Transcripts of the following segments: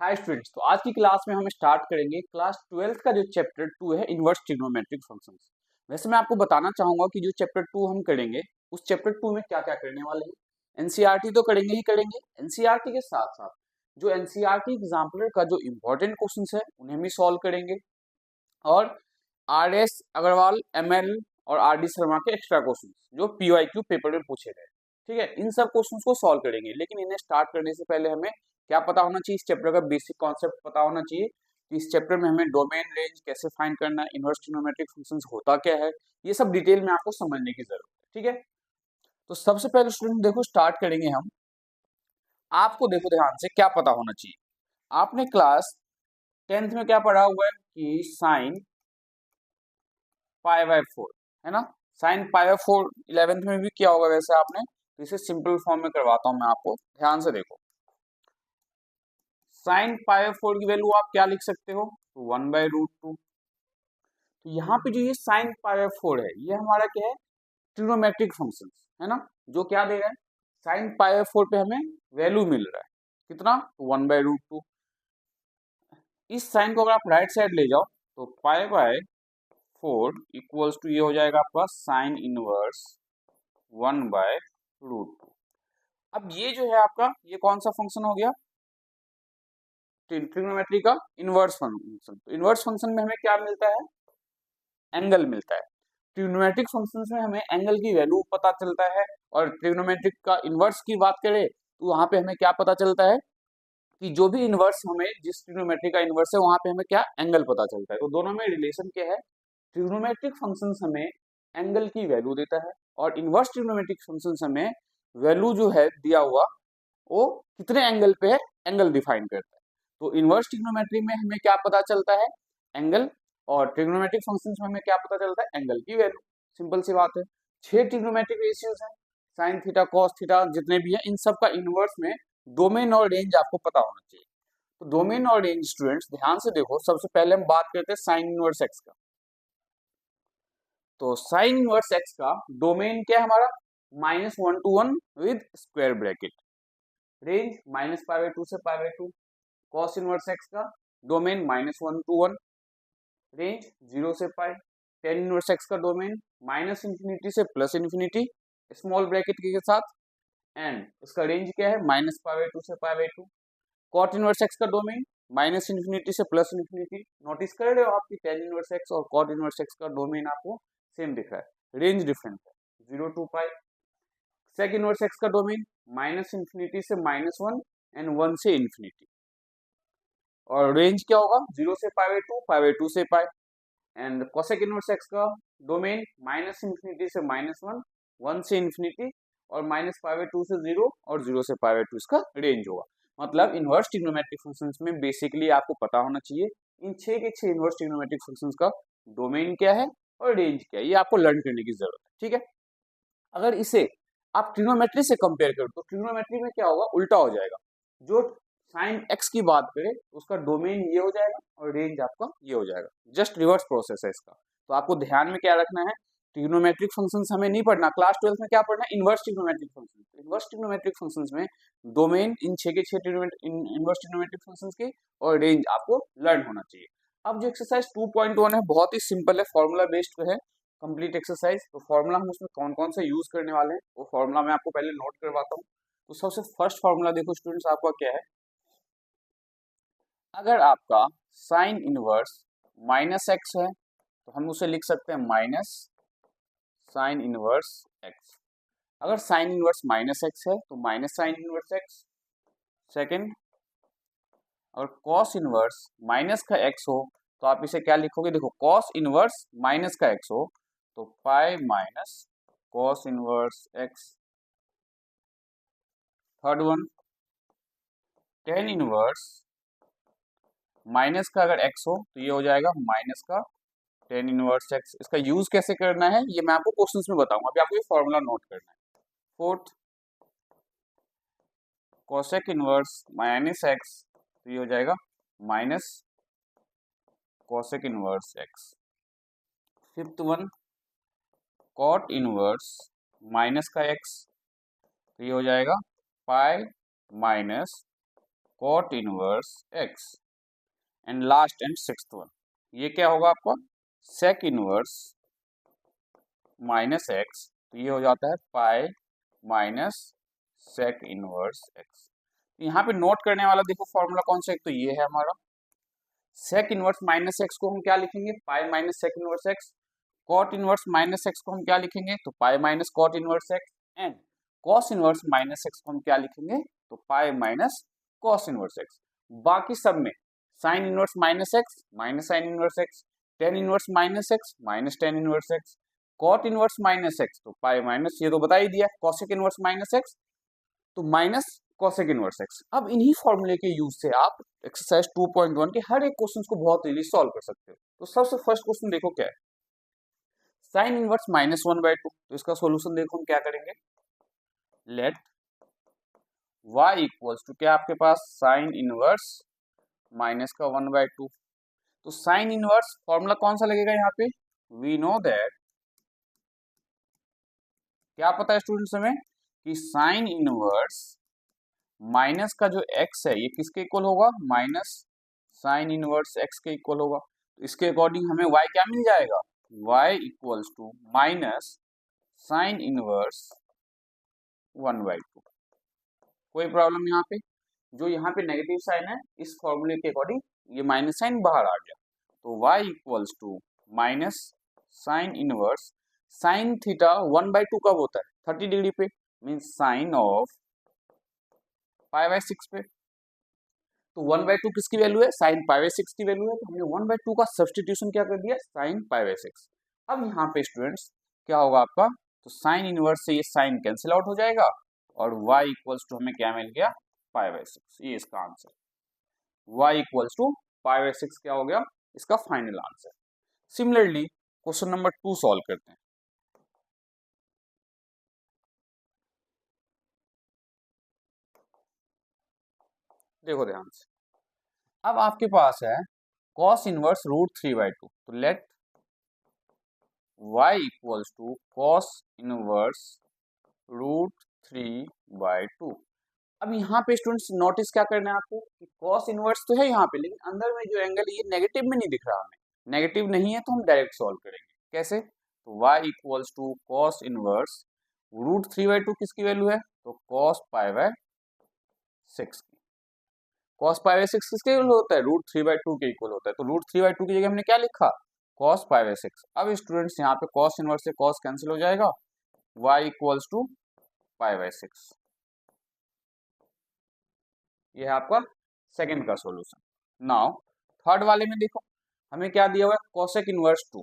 Hi students, तो आज की क्लास में हम स्टार्ट करेंगे क्लास 12th का जो चैप्टर 2 है इनवर्स ट्रिग्नोमेट्रिक फंक्शंस। वैसे मैं आपको बताना चाहूंगा कि जो चैप्टर 2 हम करेंगे उस चैप्टर 2 में क्या क्या करने वाले हैं। एनसीईआरटी तो करेंगे ही करेंगे, एनसीईआरटी के साथ साथ जो एनसीईआरटी एग्जाम्पलर का जो इंपॉर्टेंट क्वेश्चंस है उन्हें भी सॉल्व करेंगे। और आर एस अग्रवाल, एमएल और आर डी शर्मा के एक्स्ट्रा क्वेश्चंस जो पीवाईक्यू पेपर में पूछे गए, ठीक है, इन सब क्वेश्चंस को सॉल्व करेंगे। लेकिन इन्हें स्टार्ट करने से पहले हमें क्या पता होना चाहिए, इस चैप्टर का बेसिक कॉन्सेप्ट पता होना चाहिए कि इस चैप्टर में हमें डोमेन रेंज कैसे फाइंड करना है, इनवर्स ट्रिग्नोमेट्रिक फंक्शंस होता क्या है, ये सब डिटेल में आपको समझने की जरूरत है। ठीक है, तो सबसे पहले स्टूडेंट देखो स्टार्ट करेंगे हम। आपको देखो ध्यान से क्या पता होना चाहिए। आपने क्लास 10th में क्या पढ़ा हुआ है कि साइन पाई बाय 4 है ना। साइन पाई बाय 4 11th में भी किया होगा वैसे आपने, तो इसे सिंपल फॉर्म में करवाता हूं मैं आपको, ध्यान से देखो। साइन पाई बाय 4 की वैल्यू आप क्या लिख सकते हो, तो 1/√2। तो यहाँ पे जो ये साइन पाई बाय 4 है ये हमारा क्या है, ट्रिग्नोमेट्रिक फंक्शन है ना, जो क्या दे रहा है, साइन पाई बाय 4 पे हमें वैल्यू मिल रहा है कितना, तो 1/√2। इस साइन को अगर आप राइट साइड ले जाओ तो पाई बाय 4 इक्वल्स टू ये हो जाएगा आपका साइन इनवर्स 1/√2। अब ये जो है आपका ये कौन सा फंक्शन हो गया, ट्रिग्नोमेट्री का इनवर्स फंक्शन। तो इनवर्स फंक्शन में हमें क्या मिलता है, एंगल मिलता है। ट्रिग्नोमेट्रिक फंक्शंस में हमें एंगल की वैल्यू पता चलता है, और ट्रिग्नोमेट्रिक का इनवर्स की बात करें तो वहां पे हमें क्या पता चलता है कि जो भी इनवर्स हमें जिस ट्रिग्नोमेट्री का इनवर्स है वहां पे हमें क्या एंगल पता चलता है। तो दोनों में रिलेशन क्या है, ट्रिग्नोमेट्रिक फंक्शंस हमें एंगल की वैल्यू देता है और इनवर्स ट्रिग्नोमेट्रिक फंक्शंस हमें वैल्यू जो है दिया हुआ वो कितने एंगल पे है, एंगल डिफाइन करता है। तो इनवर्स ट्रिग्नोमेट्री में हमें क्या पता चलता है, एंगल, और ट्रिग्नोमेट्रिक फंक्शंस में हमें क्या पता चलता है, एंगल की वैल्यू। सिंपल सी बात है। 6 ट्रिग्नोमेट्रिक रेशियोज हैं, साइन थीटा कॉस थीटा जितने भी हैं इन सब का इनवर्स में डोमेन और रेंज आपको पता होना चाहिए। तो डोमेन और रेंज स्टूडेंट्स ध्यान से देखो, सबसे पहले हम बात करते हैं साइन इनवर्स एक्स का। तो साइन इनवर्स एक्स का डोमेन क्या है हमारा, -1 to 1 with square bracket, range -π/2 से π/2। कॉस इनवर्स एक्स का डोमेन -1 to 1, रेंज 0 से पाई। टेन इनवर्स एक्स का डोमेन -∞ से +∞, स्मॉल ब्रैकेट के साथ, एंड उसका रेंज क्या है, -π/2 से π/2। कॉट इनवर्स एक्स का डोमेन -∞ से +∞। नोटिस कर रहे हो आपकी टेन इनवर्स एक्स और कॉट इनवर्स एक्स का डोमेन आपको सेम दिख रहा है, रेंज डिफरेंट है, 0 to pi. Sec inverse x का डोमेन -∞ से -1 एंड 1 से इन्फिनिटी, और रेंज क्या होगा, 0 से π/2, π/2 से पाई। एंड कोसेक इनवर्स एक्स का डोमेन -∞ से -1, 1 से इन्फिनिटी, और -π/2 से 0 और 0 से π/2 इसका रेंज होगा। मतलब इनवर्स ट्रिग्नोमेट्रिक फंक्शंस में बेसिकली आपको पता होना चाहिए इन 6 के 6 इनवर्स ट्रिग्नोमेट्रिक फंक्शंस का डोमेन क्या है और रेंज क्या है, ये आपको लर्न करने की जरूरत है। ठीक है, अगर इसे आप ट्रिग्नोमेट्री से कंपेयर करो तो ट्रिग्नोमेट्री में क्या होगा, उल्टा हो जाएगा। जो साइन एक्स की बात करें उसका डोमेन ये हो जाएगा और रेंज आपका ये हो जाएगा, जस्ट रिवर्स प्रोसेस है इसका। तो आपको ध्यान में क्या रखना है, ट्रिग्नोमेट्रिक फंक्शंस हमें नहीं पढ़ना, क्लास 12 में क्या पढ़ना है, inverse trigonometric functions. Inverse trigonometric functions में डोमेन इन 6 के 6 इनवर्स ट्रिग्नोमेट्रिक फंक्शंस के और रेंज आपको लर्न होना चाहिए। अब जो एक्सरसाइज 2.1 है बहुत ही सिंपल है, फॉर्मूला बेस्ड है कंप्लीट एक्सरसाइज। तो फॉर्मूला हम उसमें कौन कौन सा यूज करने वाले हैं वो फॉर्मूला मैं आपको पहले नोट करवाता हूँ। तो सबसे फर्स्ट फॉर्मूला देखो स्टूडेंट्स आपका क्या है, अगर आपका साइन इनवर्स -x है तो हम उसे लिख सकते हैं माइनस साइन इनवर्स x। अगर साइन इनवर्स -x है तो minus sine inverse x। Second, अगर कॉस इनवर्स माइनस का x हो तो आप इसे क्या लिखोगे, देखो कॉस इनवर्स माइनस का x हो तो pi minus cos inverse x। Third one, ten inverse minus का अगर x हो तो ये हो जाएगा माइनस का टेन इनवर्स x। इसका यूज कैसे करना है ये मैं आपको क्वेश्चंस में बताऊंगा, अभी आपको ये फॉर्मूला नोट करना है। Fourth, cosec inverse minus x तो ये हो जाएगा minus cosec inverse x। Fifth one, cot inverse minus का x तो ये हो जाएगा pi minus cot inverse X and last and sixth one ये क्या होगा आपका सेक इनवर्स माइनस एक्स, तो ये हो जाता है pi minus sec inverse X. यहाँ पे नोट करने वाला देखो फॉर्मूला कौन सा, एक तो ये है हमारा सेक इनवर्स माइनस एक्स को हम क्या लिखेंगे pi minus sec inverse X, cot inverse minus X को हम क्या लिखेंगे तो pi minus cot inverse X, and cos inverse minus X को हम क्या लिखेंगे तो pi minus cos inverse X. बाकी सब में sine inverse minus X minus sine inverse X, tan inverse minus X minus tan inverse X, cot inverse minus X तो pi minus ये तो बता ही दिया, कॉसेक इनवर्स माइनस एक्स तो माइनस कॉसेक इनवर्स एक्स। अब इन्हीं फॉर्मूले के यूज से आप एक्सरसाइज 2.1 के हर एक क्वेश्चन को बहुत इजीली सॉल्व कर सकते हो। तो सबसे फर्स्ट क्वेश्चन देखो क्या है, साइन इनवर्स माइनस 1/2, तो इसका सॉल्यूशन देखो हम क्या करेंगे, लेट y इक्वल्स टू क्या आपके पास साइन इनवर्स माइनस का 1/2, तो साइन इनवर्स फॉर्मूला कौन सा लगेगा यहाँ पे, वी नो दैट, क्या पता है स्टूडेंट्स हमें कि साइन इनवर्स माइनस का जो x है ये किसके इक्वल होगा माइनस साइन इनवर्स x के इक्वल होगा। तो इसके अकॉर्डिंग हमें y क्या मिल जाएगा, y equals to minus sine inverse 1/2। कोई प्रॉब्लम यहाँ पे, जो यहाँ पे नेगेटिव साइन है इस फॉर्मूले के अकॉर्डिंग ये माइनस साइन बाहर आ गया, तो y equals to minus sine inverse, sine theta 1/2 कब होता है 30 डिग्री पे, मीन्स साइन ऑफ π/6 पे, तो 1/2 किसकी वैल्यू है साइन π/6 की वैल्यू है, तो हमने 1/2 का सब्सटीट्यूशन क्या कर दिया साइन π/6। अब यहाँ पे स्टूडेंट्स क्या होगा आपका, तो साइन इनवर्स से ये साइन कैंसिल आउट हो जाएगा और y इक्वल्स टू हमें क्या मिल गया π/6, ये इसका आंसर, y इक्वल्स टू π/6 क्या हो गया इसका final answer. Similarly question number 2 solve करते हैं। देखो ध्यान से, अब आपके पास है cos इनवर्स √3/2, तो let y equals to cos inverse √3/2। अब यहाँ पे स्टूडेंट्स नोटिस क्या करना है आपको कि cos इनवर्स तो है यहाँ पे, लेकिन अंदर में जो एंगल है ये नेगेटिव में नहीं दिख रहा हमें, नेगेटिव नहीं है तो हम डायरेक्ट सॉल्व करेंगे कैसे, तो y equals to cos inverse √3/2 किसकी वैल्यू है तो cos π/6 की, cos π/6 किसके इक्वल होता है √3/2 के इक्वल होता है, तो √3/2 की जगह हमने क्या लिखा cos π/6। अब स्टूडेंट्स यहाँ पे cos इनवर्स से cos कैंसिल हो जाएगा, y इक्वल्स टू π/6, ये है आपका सेकंड का सॉल्यूशन। नाउ थर्ड वाले में देखो हमें क्या दिया हुआ है cosec इनवर्स 2,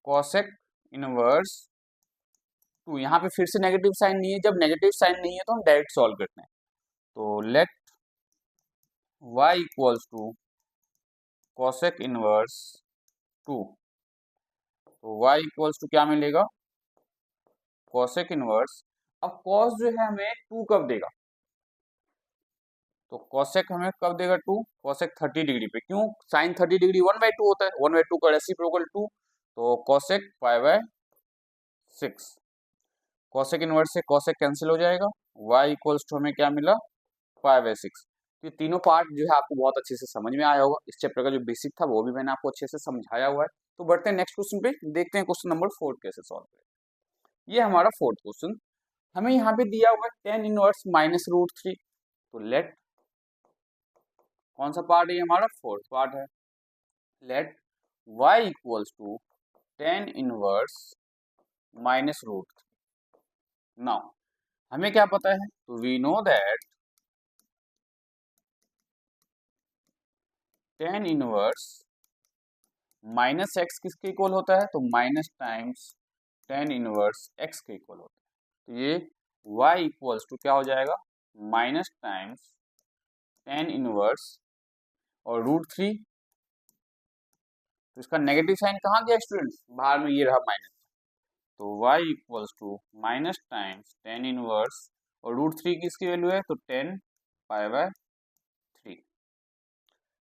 cosec इनवर्स 2, यहाँ पे फिर से नेगेटिव साइन नहीं है, जब नेगेटिव साइन नहीं है तो हम डायरेक्ट सॉल्व करते हैं, तो let y equals to cosec inverse 2, तो y इक्वल्स टू क्या मिलेगा cosec इनवर्स, अब cos जो है हमें 2 कब देगा, तो cosec हमें कब देगा 2, cosec 30 डिग्री पे, क्यों साइन 30 डिग्री 1/2 होता है, 1/2 का रेसिप्रोकल 2, तो cosec π/6, cosec इनवर्स से cosec कैंसिल हो जाएगा, y इक्वल्स टू हमें क्या मिला π/6। तो ये तीनों पार्ट जो है आपको बहुत अच्छे से समझ में आया होगा, इस चैप्टर का जो बेसिक था वो भी मैंने आपको अच्छे से समझाया हुआ है। तो बढ़ते हैं नेक्स्ट क्वेश्चन पे, देखते हैं क्वेश्चन नंबर 4 कैसे सॉल्व करें। ये हमारा फोर्थ क्वेश्चन, हमें यहाँ पे दिया हुआ है tan इनवर्स -√3, तो लेट कौन सा पार्ट है ये हमारा फोर्थ पार्ट है, let y equals to tan inverse -√3। Now हमें क्या पता है, तो we know that tan inverse -x किसके इक्वल होता है, तो minus times tan inverse x के इक्वल होता है, तो ये y इक्वल्स टू क्या हो जाएगा माइनस टाइम्स tan इनवर्स और √3, तो इसका नेगेटिव साइन कहाँ गया स्टूडेंट्स बाहर में, ये रहा माइनस, तो y equals to minus times tan inverse और √3 की इसकी वैल्यू है तो 10 π/3।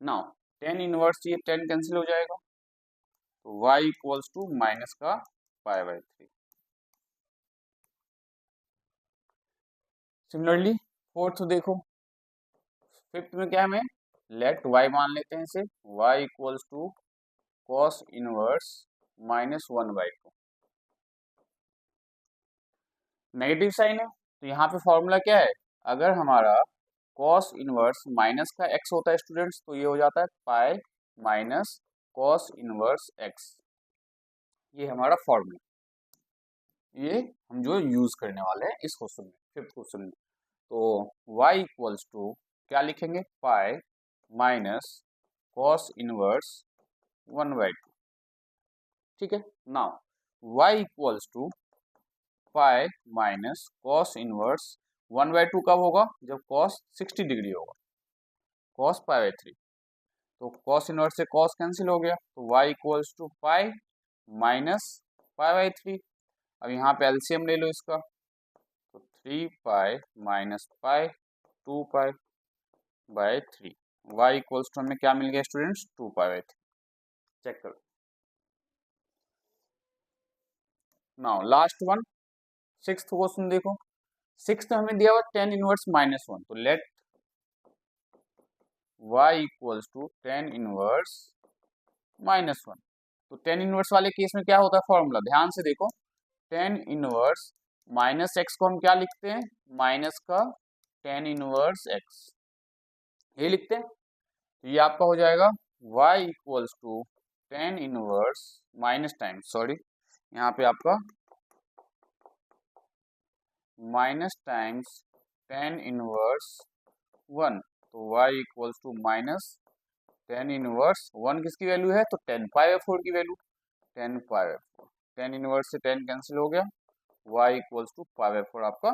नाउ tan इनवर्स ये 10 कैंसिल हो जाएगा, तो y इक्वल्स टू माइनस का π/3। सिमिलरली फोर्थ देखो, फिफ्थ में क्या है, हमें लेट y मान लेते हैं इसे, y equals to cos inverse -1/2। Negative sign है तो यहाँ पे फॉर्मूला क्या है, अगर हमारा कॉस इनवर्स माइनस का x होता है स्टूडेंट्स, तो ये हो जाता है pi minus cos inverse x। ये हमारा फॉर्मूला, ये हम जो यूज करने वाले हैं इस क्वेश्चन में, फिफ्थ क्वेश्चन में। तो y इक्वल्स टू क्या लिखेंगे, पाई माइनस कॉस इनवर्स 1/2। ठीक है, now y equals to pi minus cos inverse 1/2 कब होगा, जब कॉस 60 डिग्री होगा, कॉस पाई/3। तो कॉस इनवर्स से कॉस कैंसिल हो गया, तो y equals to pi minus पाई/3। अब यहाँ पे एलसीएम ले लो इसका, तो 3 pi minus pi 2 pi by 3। y equals to हमें क्या मिल गया स्टूडेंट्स, 2 पाई/3। चेक करो। Now last one, sixth question देखो। सिक्स्थ में हमें दिया हुआ tan इनवर्स -1, तो let y equals to tan inverse -1। तो tan इनवर्स वाले केस में क्या होता है फॉर्मूला, ध्यान से देखो, tan इनवर्स -x को हम क्या लिखते हैं, माइनस का tan इनवर्स x, ये लिखते हैं। तो ये आपका हो जाएगा y equals to tan inverse minus time, sorry यहाँ पे आपका माइनस टाइम्स tan इनवर्स 1, तो y equals to minus tan inverse 1 किसकी वैल्यू है, तो tan पाई/4 की वैल्यू, tan पाई/4, tan इनवर्स से tan कैंसिल हो गया, y इक्वल्स टू पाई/4 आपका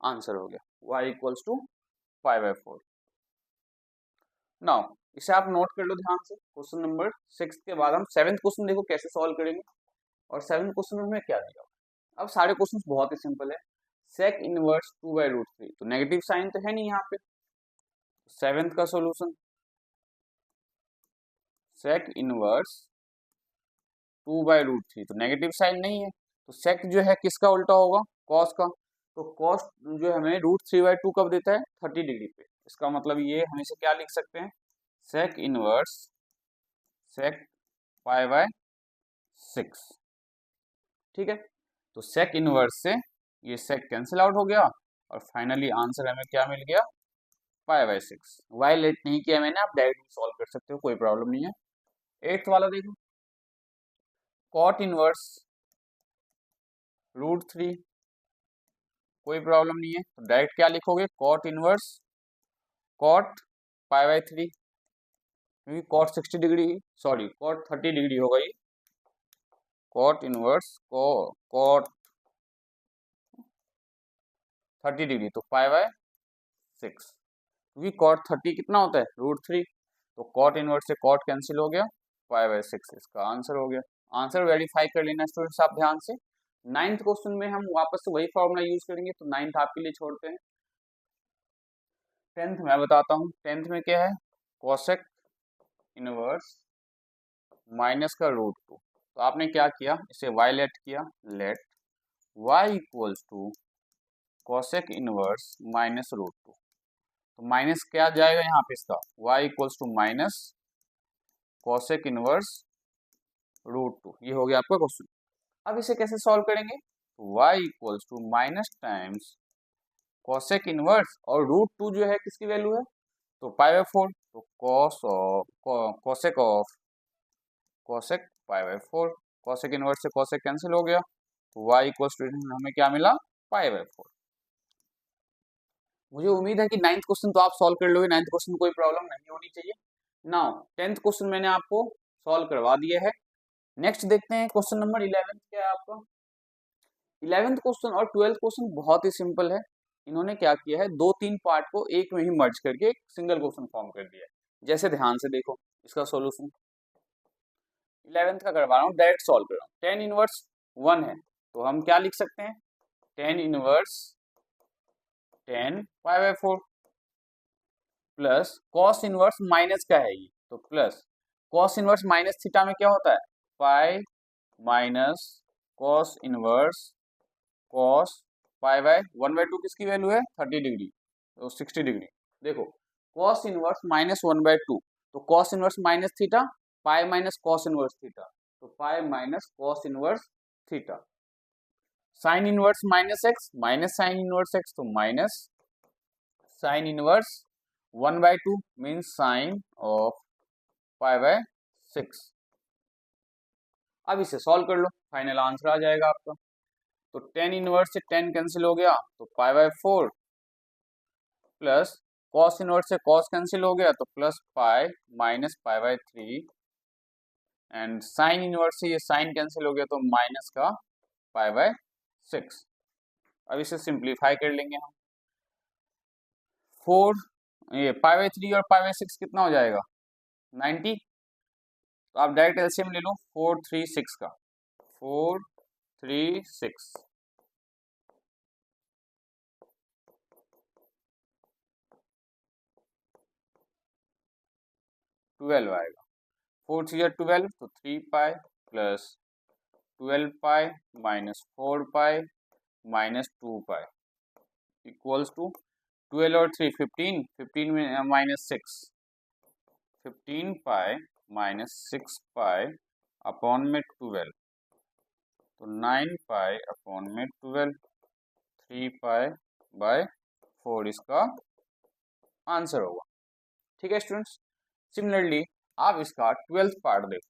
आंसर हो गया, y इक्वल्स टू पाई/4। नाउ इसे आप नोट कर लो ध्यान से। क्वेश्चन नंबर 6 के बाद हम सेवेंथ क्वेश्चन देखो कैसे सॉल्व करेंगे, और सेवेंथ क्वेश्चन में हमें क्या दिया हुआ। अब सारे क्वेश्चन बहुत ही सिंपल है। सेक इनवर्स 2/√3, तो नेगेटिव साइन तो है नहीं यहाँ पे। सेवेंथ का सॉल्यूशन, सेक इनवर्स 2/√3, तो नेगेटिव साइन नहीं है, तो सेक जो है किसका उल्टा होगा, कॉस का। तो कॉस जो हमें √3/2 कब देता है, 30 डिग्री पे। इसका मतलब ये हम इसे क्या लिख सकते हैं, सेक इनवर्स सेक पाई/6। ठीक है, तो सेक इनवर्स से ये सेक कैंसिल आउट हो गया, और फाइनली आंसर हमें क्या मिल गया, पाई/6। वाई लेट नहीं किया मैंने, आप डायरेक्टली सॉल्व कर सकते हो, कोई प्रॉब्लम नहीं है। एट्थ वाला देखो, कॉट इनवर्स √3, कोई प्रॉब्लम नहीं है, तो डायरेक्ट क्या लिखोगे, कॉट इनवर्स कॉट पाई/3, क्योंकि cot 60 degree, sorry cot 30 degree होगा ये, कॉट इनवर्स कॉट 30 डिग्री, तो पाई/6, क्योंकि कॉट 30 कितना होता है, √3, तो कॉट इनवर्स से कॉट कैंसिल हो गया, पाई/6 इसका आंसर हो गया। आंसर वेरीफाई कर लेना स्टूडेंट्स आप ध्यान से। नाइन्थ क्वेश्चन में हम वापस से वही फॉर्मूला यूज करेंगे, तो नाइन्थ आपके लिए छोड़ते हैं। टेंथ मैं बताता हूँ, टेंथ में क्या है, कोसेक इनवर्स माइनस का √2। तो आपने क्या किया, इसे y लेट किया, let y equals to cosec inverse minus √2। तो माइनस क्या जाएगा यहाँ पे इसका, y equals to minus cosec inverse √2। ये हो गया आपका क्वेश्चन। अब इसे कैसे सॉल्व करेंगे, y equals to minus times cosec inverse, और √2 जो है किसकी वैल्यू है, तो पाई/4, तो कोसेक ऑफ कोसेक पाई/4, कोसेक इनवर्स से कोसेक कैंसिल हो गया, तो y इक्वल्स टू हमें क्या मिला, पाई/4। मुझे उम्मीद है कि नाइन्थ क्वेश्चन तो आप सॉल्व कर लोगे, नाइन्थ क्वेश्चन कोई प्रॉब्लम नहीं होनी चाहिए। नाउ टेंथ क्वेश्चन मैंने आपको सॉल्व करवा दिया है। नेक्स्ट देखते हैं क्वेश्चन नंबर 11 क्या है आपका। 11th क्वेश्चन और 12th क्वेश्चन बहुत ही सिंपल है। इन्होंने क्या किया है, 2-3 पार्ट को एक में ही मर्ज करके एक सिंगल क्वेश्चन फॉर्म कर दिया है। जैसे ध्यान से देखो इसका सॉल्यूशन, 11th का करवा रहा हूँ, डायरेक्ट सॉल्व कर रहा हूँ। tan इनवर्स 1 है, तो हम क्या लिख सकते हैं, tan इनवर्स tan पाई/4 प्लस कॉस इनवर्स माइनस का है ये, तो plus cos inverse minus theta में क्या होता है, pi minus cos inverse cos पाई/1/2 किसकी वैल्यू है, 30 डिग्री, तो 60 डिग्री। देखो कॉस इनवर्स -1/2, तो cos inverse minus theta, pi minus cos inverse theta, तो pi minus cos inverse theta. Sine inverse -x minus sine inverse x, तो minus sine inverse 1/2 means sine of π/6। अब इसे solve कर लो, final answer आ जाएगा आपका। तो tan inverse से tan cancel हो गया, तो π/4 प्लस कॉस इनवर्स से कॉस कैंसिल हो गया, तो plus pi minus π/3 and sine inverse से ये साइन कैंसिल हो गया, तो माइनस का π/6। अब इसे सिंप्लीफाई कर लेंगे हम। 4 ये π/3 और π/6 कितना हो जाएगा 90, तो आप डायरेक्ट एलसीएम ले लो 4 3 6 का, 4 3 6 12 आएगा। 4 3 12, तो 3 pi plus 12 pi minus 4 pi minus 2 pi equals to 12 और 3 15, 15 में minus 6, 15 pi minus 6 pi upon में 12, तो 9 पाई अपॉन में 12, 3 पाई बाय 4 इसका आंसर होगा। ठीक है स्टूडेंट्स, सिमिलरली आप इसका 12th पार्ट देखो।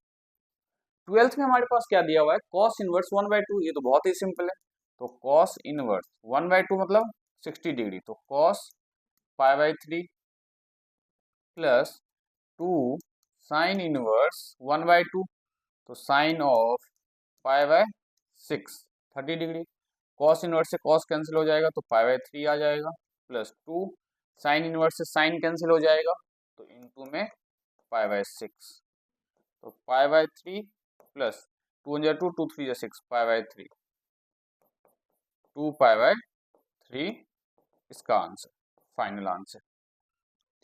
12th में हमारे पास क्या दिया हुआ है, कॉस इनवर्स 1/2, ये तो बहुत ही सिंपल है। तो कॉस इनवर्स 1/2 मतलब 60 डिग्री, तो कॉस π/3 प्लस 2 साइन इनवर्स 1/2, तो sine of π/6 30 degree. Cos inverse से कॉस कैंसिल हो जाएगा, तो π/3 आ जाएगा, प्लस 2 साइन इनवर्स से साइन कैंसिल हो जाएगा, तो इनटू में π/6, तो π/3 प्लस 2 × 2 2 3 6 π/3, 2 π/3 इसका आंसर, फाइनल आंसर।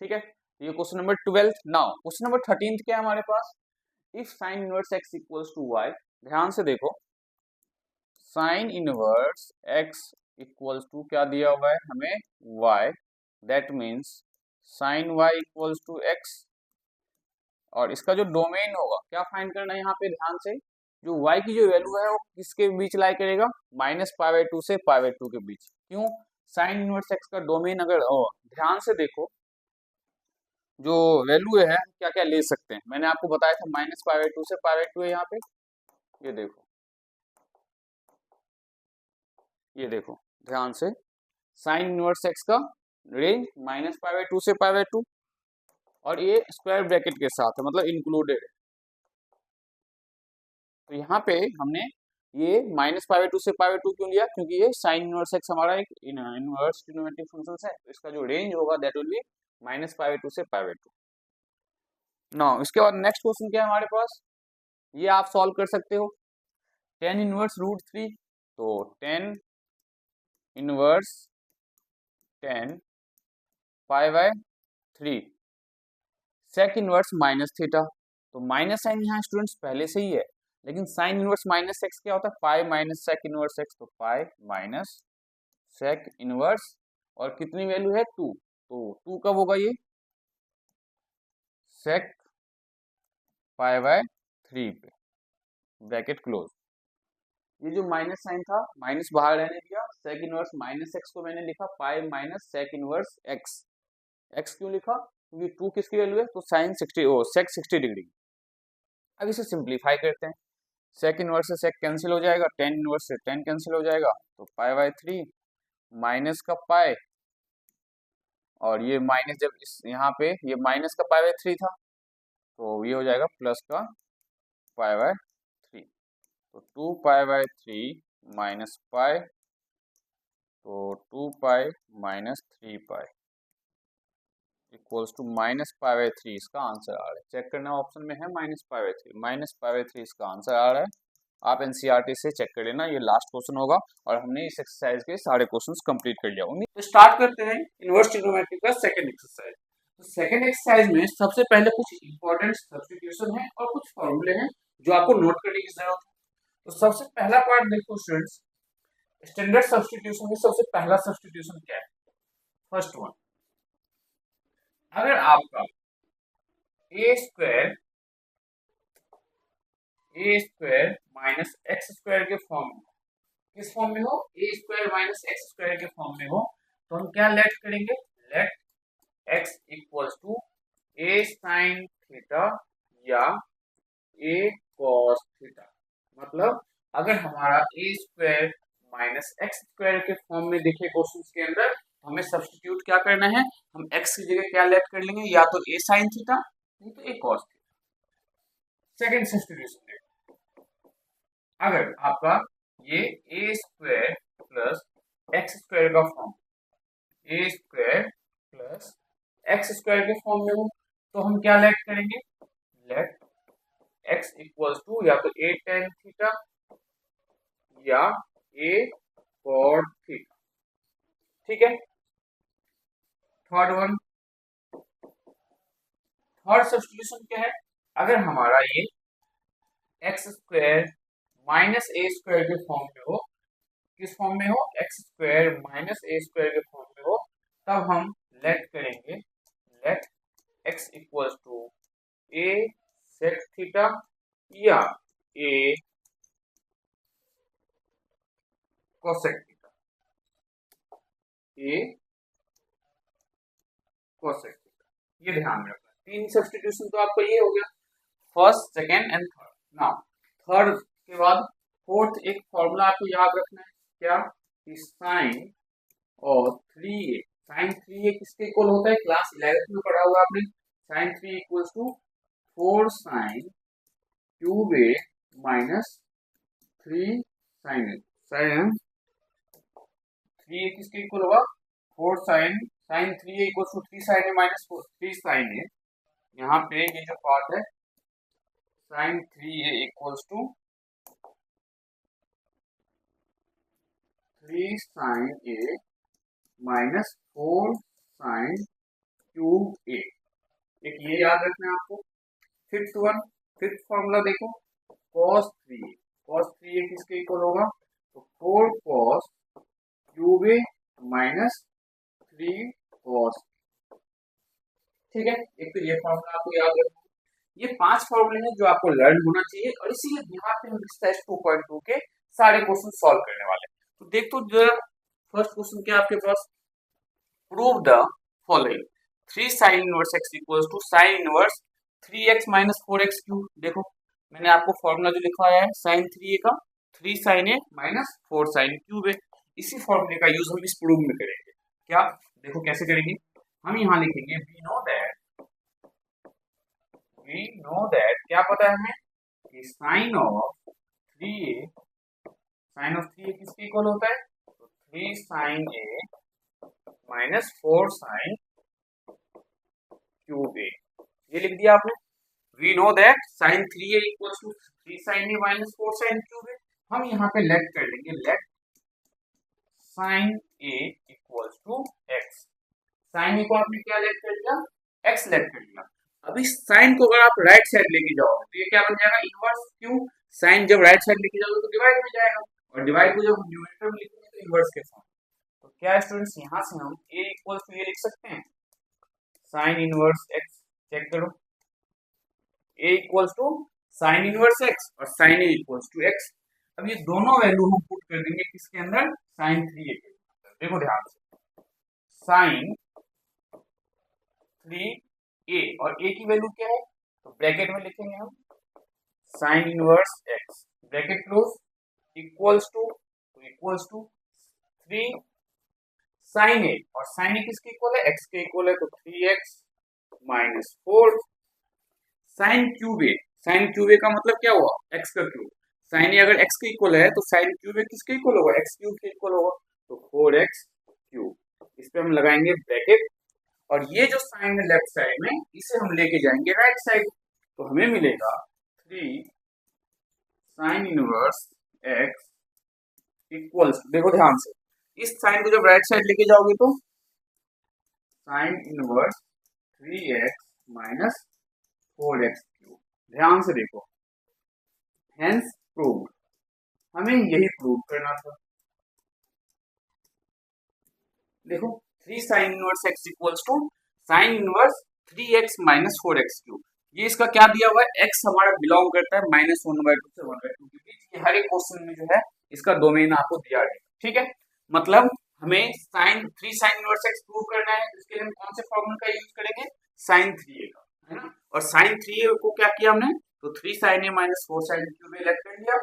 ठीक है, ये question number 12। Now question number 13 क्या है हमारे पास, if sine inverse x equals to y। ध्यान से देखो, sine inverse x equals to क्या दिया हुआ है हमें y, that means sine y equals to x, और इसका जो डोमेन होगा क्या फाइंड करना है यहाँ पे, ध्यान से जो y की जो वैल्यू है वो किसके बीच लाई करेगा, -π/2 से π/2 के बीच। क्यों, साइन इनवर्स x का डोमेन अगर ध्यान से देखो जो वैल्यू है क्या क्या ले सकते हैं, मैंने आपको बताया था -π/2 से π/2 है यहाँ पे, ये देखो, ये देखो ध्यान से, साइन इनवर्स x का रेंज -π/2 से π/2, और ये स्क्वायर ब्रैकेट के साथ है मतलब इंक्लूडेड है। तो यहाँ पे हमने ये -π/2 से π/2 क्यों लिया, क्योंकि ये साइन इनवर्स x हमारा एक इनवर्स ट्रिग्नोमेट्रिक फंक्शन है, तो इसका जो रेंज होगा दैट विल बी -π/2 से π/2। नाउ इसके बाद नेक्स्ट क्वेश्चन क्या है हमारे पास, ये आप सॉल्व कर सकते हो, tan इनवर्स √3, तो tan inverse tan π/3 sec inverse minus theta, तो माइनस साइन यहाँ स्टूडेंट्स पहले से ही है, लेकिन साइन इनवर्स माइनस एक्स क्या होता है, pi minus sec inverse x, तो पाई माइनस सेक इनवर्स, और कितनी वैल्यू है 2, तो 2 कब होगा ये सेक π/3 पे, ब्रैकेट क्लोज। ये जो माइनस साइन था माइनस बाहर रहने दिया, सेक इनवर्स माइनस एक्स को मैंने लिखा pi minus sec inverse x. X क्यों लिखा, क्योंकि 2 किसकी वैल्यू है, तो साइन 60 सेक 60 डिग्री। अब इसे सिंप्लीफाई करते हैं, सेक इनवर्स से सेक कैंसिल हो जाएगा, टेन इनवर्स से टेन कैंसिल हो जाएगा, तो π/3 माइनस का पाई, और ये माइनस जब इस यहाँ पे ये माइनस का π/3 था, तो ये हो जाएगा प्लस का π/3, तो 2 π/3 माइनस पाई, तो 2 pi minus 3 pi equals to -π/3 इसका आंसर आ रहा है। चेक करना ऑप्शन में है -π/3 इसका आंसर आ रहा है। आप एनसीईआरटी से चेक कर लेना, ये लास्ट क्वेश्चन होगा, और हमने इस एक्सरसाइज के सारे क्वेश्चंस कंप्लीट कर लिया होंगे। तो स्टार्ट करते हैं इनवर्स ट्रिग्नोमेट्री का सेकंड एक्सरसाइज। तो सेकंड एक्सरसाइज में सबसे पहले कुछ इंपॉर्टेंट सब्स्टिट्यूशन है और कुछ फॉर्मूले हैं जो आपको नोट करने की जरूरत है। तो सबसे पहला पार्ट देखो स्टूडेंट्स, स्टैंडर्ड सब्स्टिट्यूशन में सबसे पहला सब्स्टिट्यूशन क्या है, फर्स्ट वन, अगर आपका a square minus x square के फॉर्म में, किस फॉर्म में हो, a square minus x square के फॉर्म में हो, तो हम क्या लेट करेंगे, let x equals to a sine theta या ए कॉस थीटा। मतलब अगर हमारा a square minus x square के फॉर्म में दिखे क्वेश्चन के अंदर, हमें सब्स्टिट्यूट क्या करना है, हम एक्स की जगह क्या लेट कर लेंगे, या तो ए साइन थीटा नहीं तो ए कॉस थीटा। सेकेंड सब्स्टिट्यूशन देखो, अगर आपका ये a square plus x square का फॉर्म, ए स्क्वायर प्लस एक्स स्क्वायर के फॉर्म में हो, तो हम क्या लेट करेंगे, लेट एक्स इक्वल्स टू या तो ए टेन थीटा या ए कॉट थीटा। ठीक है, थर्ड वन, थर्ड सब्स्टिट्यूशन क्या है, अगर हमारा ये x square minus a square के फॉर्म में हो, किस फॉर्म में हो, x square minus a square के फॉर्म में हो, तब हम लेट करेंगे, let x equals to a sec theta या a cosec theta, a cosec theta. ये ध्यान में रखना, तीन सब्स्टिट्यूशन तो आपका ये हो गया, first second and third. Now third के बाद फोर्थ एक फॉर्मूला आपको याद रखना है, क्या, साइन और 3a, साइन 3a किसके इक्वल होता है, क्लास 11th में पढ़ा हुआ आपने, sine 3 equals to 4 sine cube a minus 3 sine a. Sine 3a किसके इक्वल होगा, 4 sine, sine 3a equals to 3 sine a minus 3 sine a. यहाँ पे ये जो पार्ट है sine 3a equals to 3 sine a minus 4 sine cube a. एक ये याद रखना है आपको। फिफ्थ वन, फिफ्थ फॉर्मूला देखो, cos 3a, cos 3a किसके इक्वल होगा, तो 4 cos cube a minus 3 cos। ठीक है, एक तो ये फॉर्मूला आपको याद रखना। ये 5 फॉर्मूले हैं जो आपको लर्न होना चाहिए, और इसीलिए यहाँ पे हम इस टेस्ट 2.2 के सारे क्वेश्चन सॉल्व करने वाले हैं। तो देख तो जरा फर्स्ट क्वेश्चन क्या आपके पास, prove the following, 3 sine inverse x equals to sine inverse 3x minus 4x cube. देखो मैंने आपको फॉर्मूला जो लिखवाया है साइन 3a का, 3 sine a minus 4 sine cube है। इसी फॉर्मूले का यूज हम इस प्रूव में करेंगे। क्या, देखो कैसे करेंगे, हम यहाँ लिखेंगे वी नो दैट, क्या पता है हमें कि sign of 3a, sign of 3a किसके इक्वल होता है, तो 3 sine a minus 4 sine cube a. ये लिख दिया आपने। We know that sine 3a equals to 3 sine a minus 4 sine cube a. हम यहाँ पे लेट कर लेंगे, let sine a equals to x. Sine a को आपने क्या लेट कर लिया, एक्स लेट कर लिया। अभी साइन को अगर आप राइट साइड लेके जाओगे तो ये क्या बन जाएगा, इनवर्स क्यू। साइन जब राइट साइड लेके जाओगे तो डिवाइड में जाएगा, और डिवाइड को जब न्यूमरेटर में लिखेंगे तो इनवर्स के फॉर्म। तो क्या स्टूडेंट्स, यहाँ से हम a इक्वल्स टू ये लिख सकते हैं, साइन इनवर्स एक्स। चेक करो, a equals to sine inverse x और sine a equals to x. अब ये दोनों वैल्यू हम पुट कर देंगे किसके अंदर, साइन 3a के अंदर। देखो ध्यान से, साइन 3a और a की वैल्यू क्या है, तो ब्रैकेट में लिखेंगे हम sine inverse x, bracket close, equals to 3 sine a, और साइन ए किसके इक्वल है, एक्स के इक्वल है, तो 3x माइनस 4 साइन क्यूब ए। साइन क्यूब ए का मतलब क्या हुआ, एक्स का क्यूब। साइन ए अगर एक्स के इक्वल है तो साइन क्यूब ए किसके इक्वल होगा, एक्स क्यूब के इक्वल होगा, तो 4x क्यूब। इस पे हम लगाएंगे ब्रैकेट, और ये जो साइन है लेफ्ट साइड में इसे हम लेके जाएंगे राइट साइड, तो हमें मिलेगा 3 साइन इनवर्स एक्स इक्वल्स, देखो ध्यान से, इस साइन को जब राइट साइड लेके जाओगे तो sine inverse 3x minus 4x cube. ध्यान से देखो, हेंस प्रूव, हमें यही प्रूव करना था। देखो 3 sine inverse x equals to sine inverse 3x minus 4x cube. ये इसका क्या दिया हुआ है, x हमारा बिलोंग करता है -1/2 से 1/2 के बीच। ये हर एक क्वेश्चन में जो है इसका डोमेन आपको दिया गया, ठीक है। मतलब हमें3 साइन इनवर्स x प्रूव करना है, इसके लिए हम कौन से फॉर्मूला का यूज करेंगे, sin 3a का, है ना। और sin 3a को क्या किया हमने, तो 3 sin a minus 4 sin cube a let कर लिया।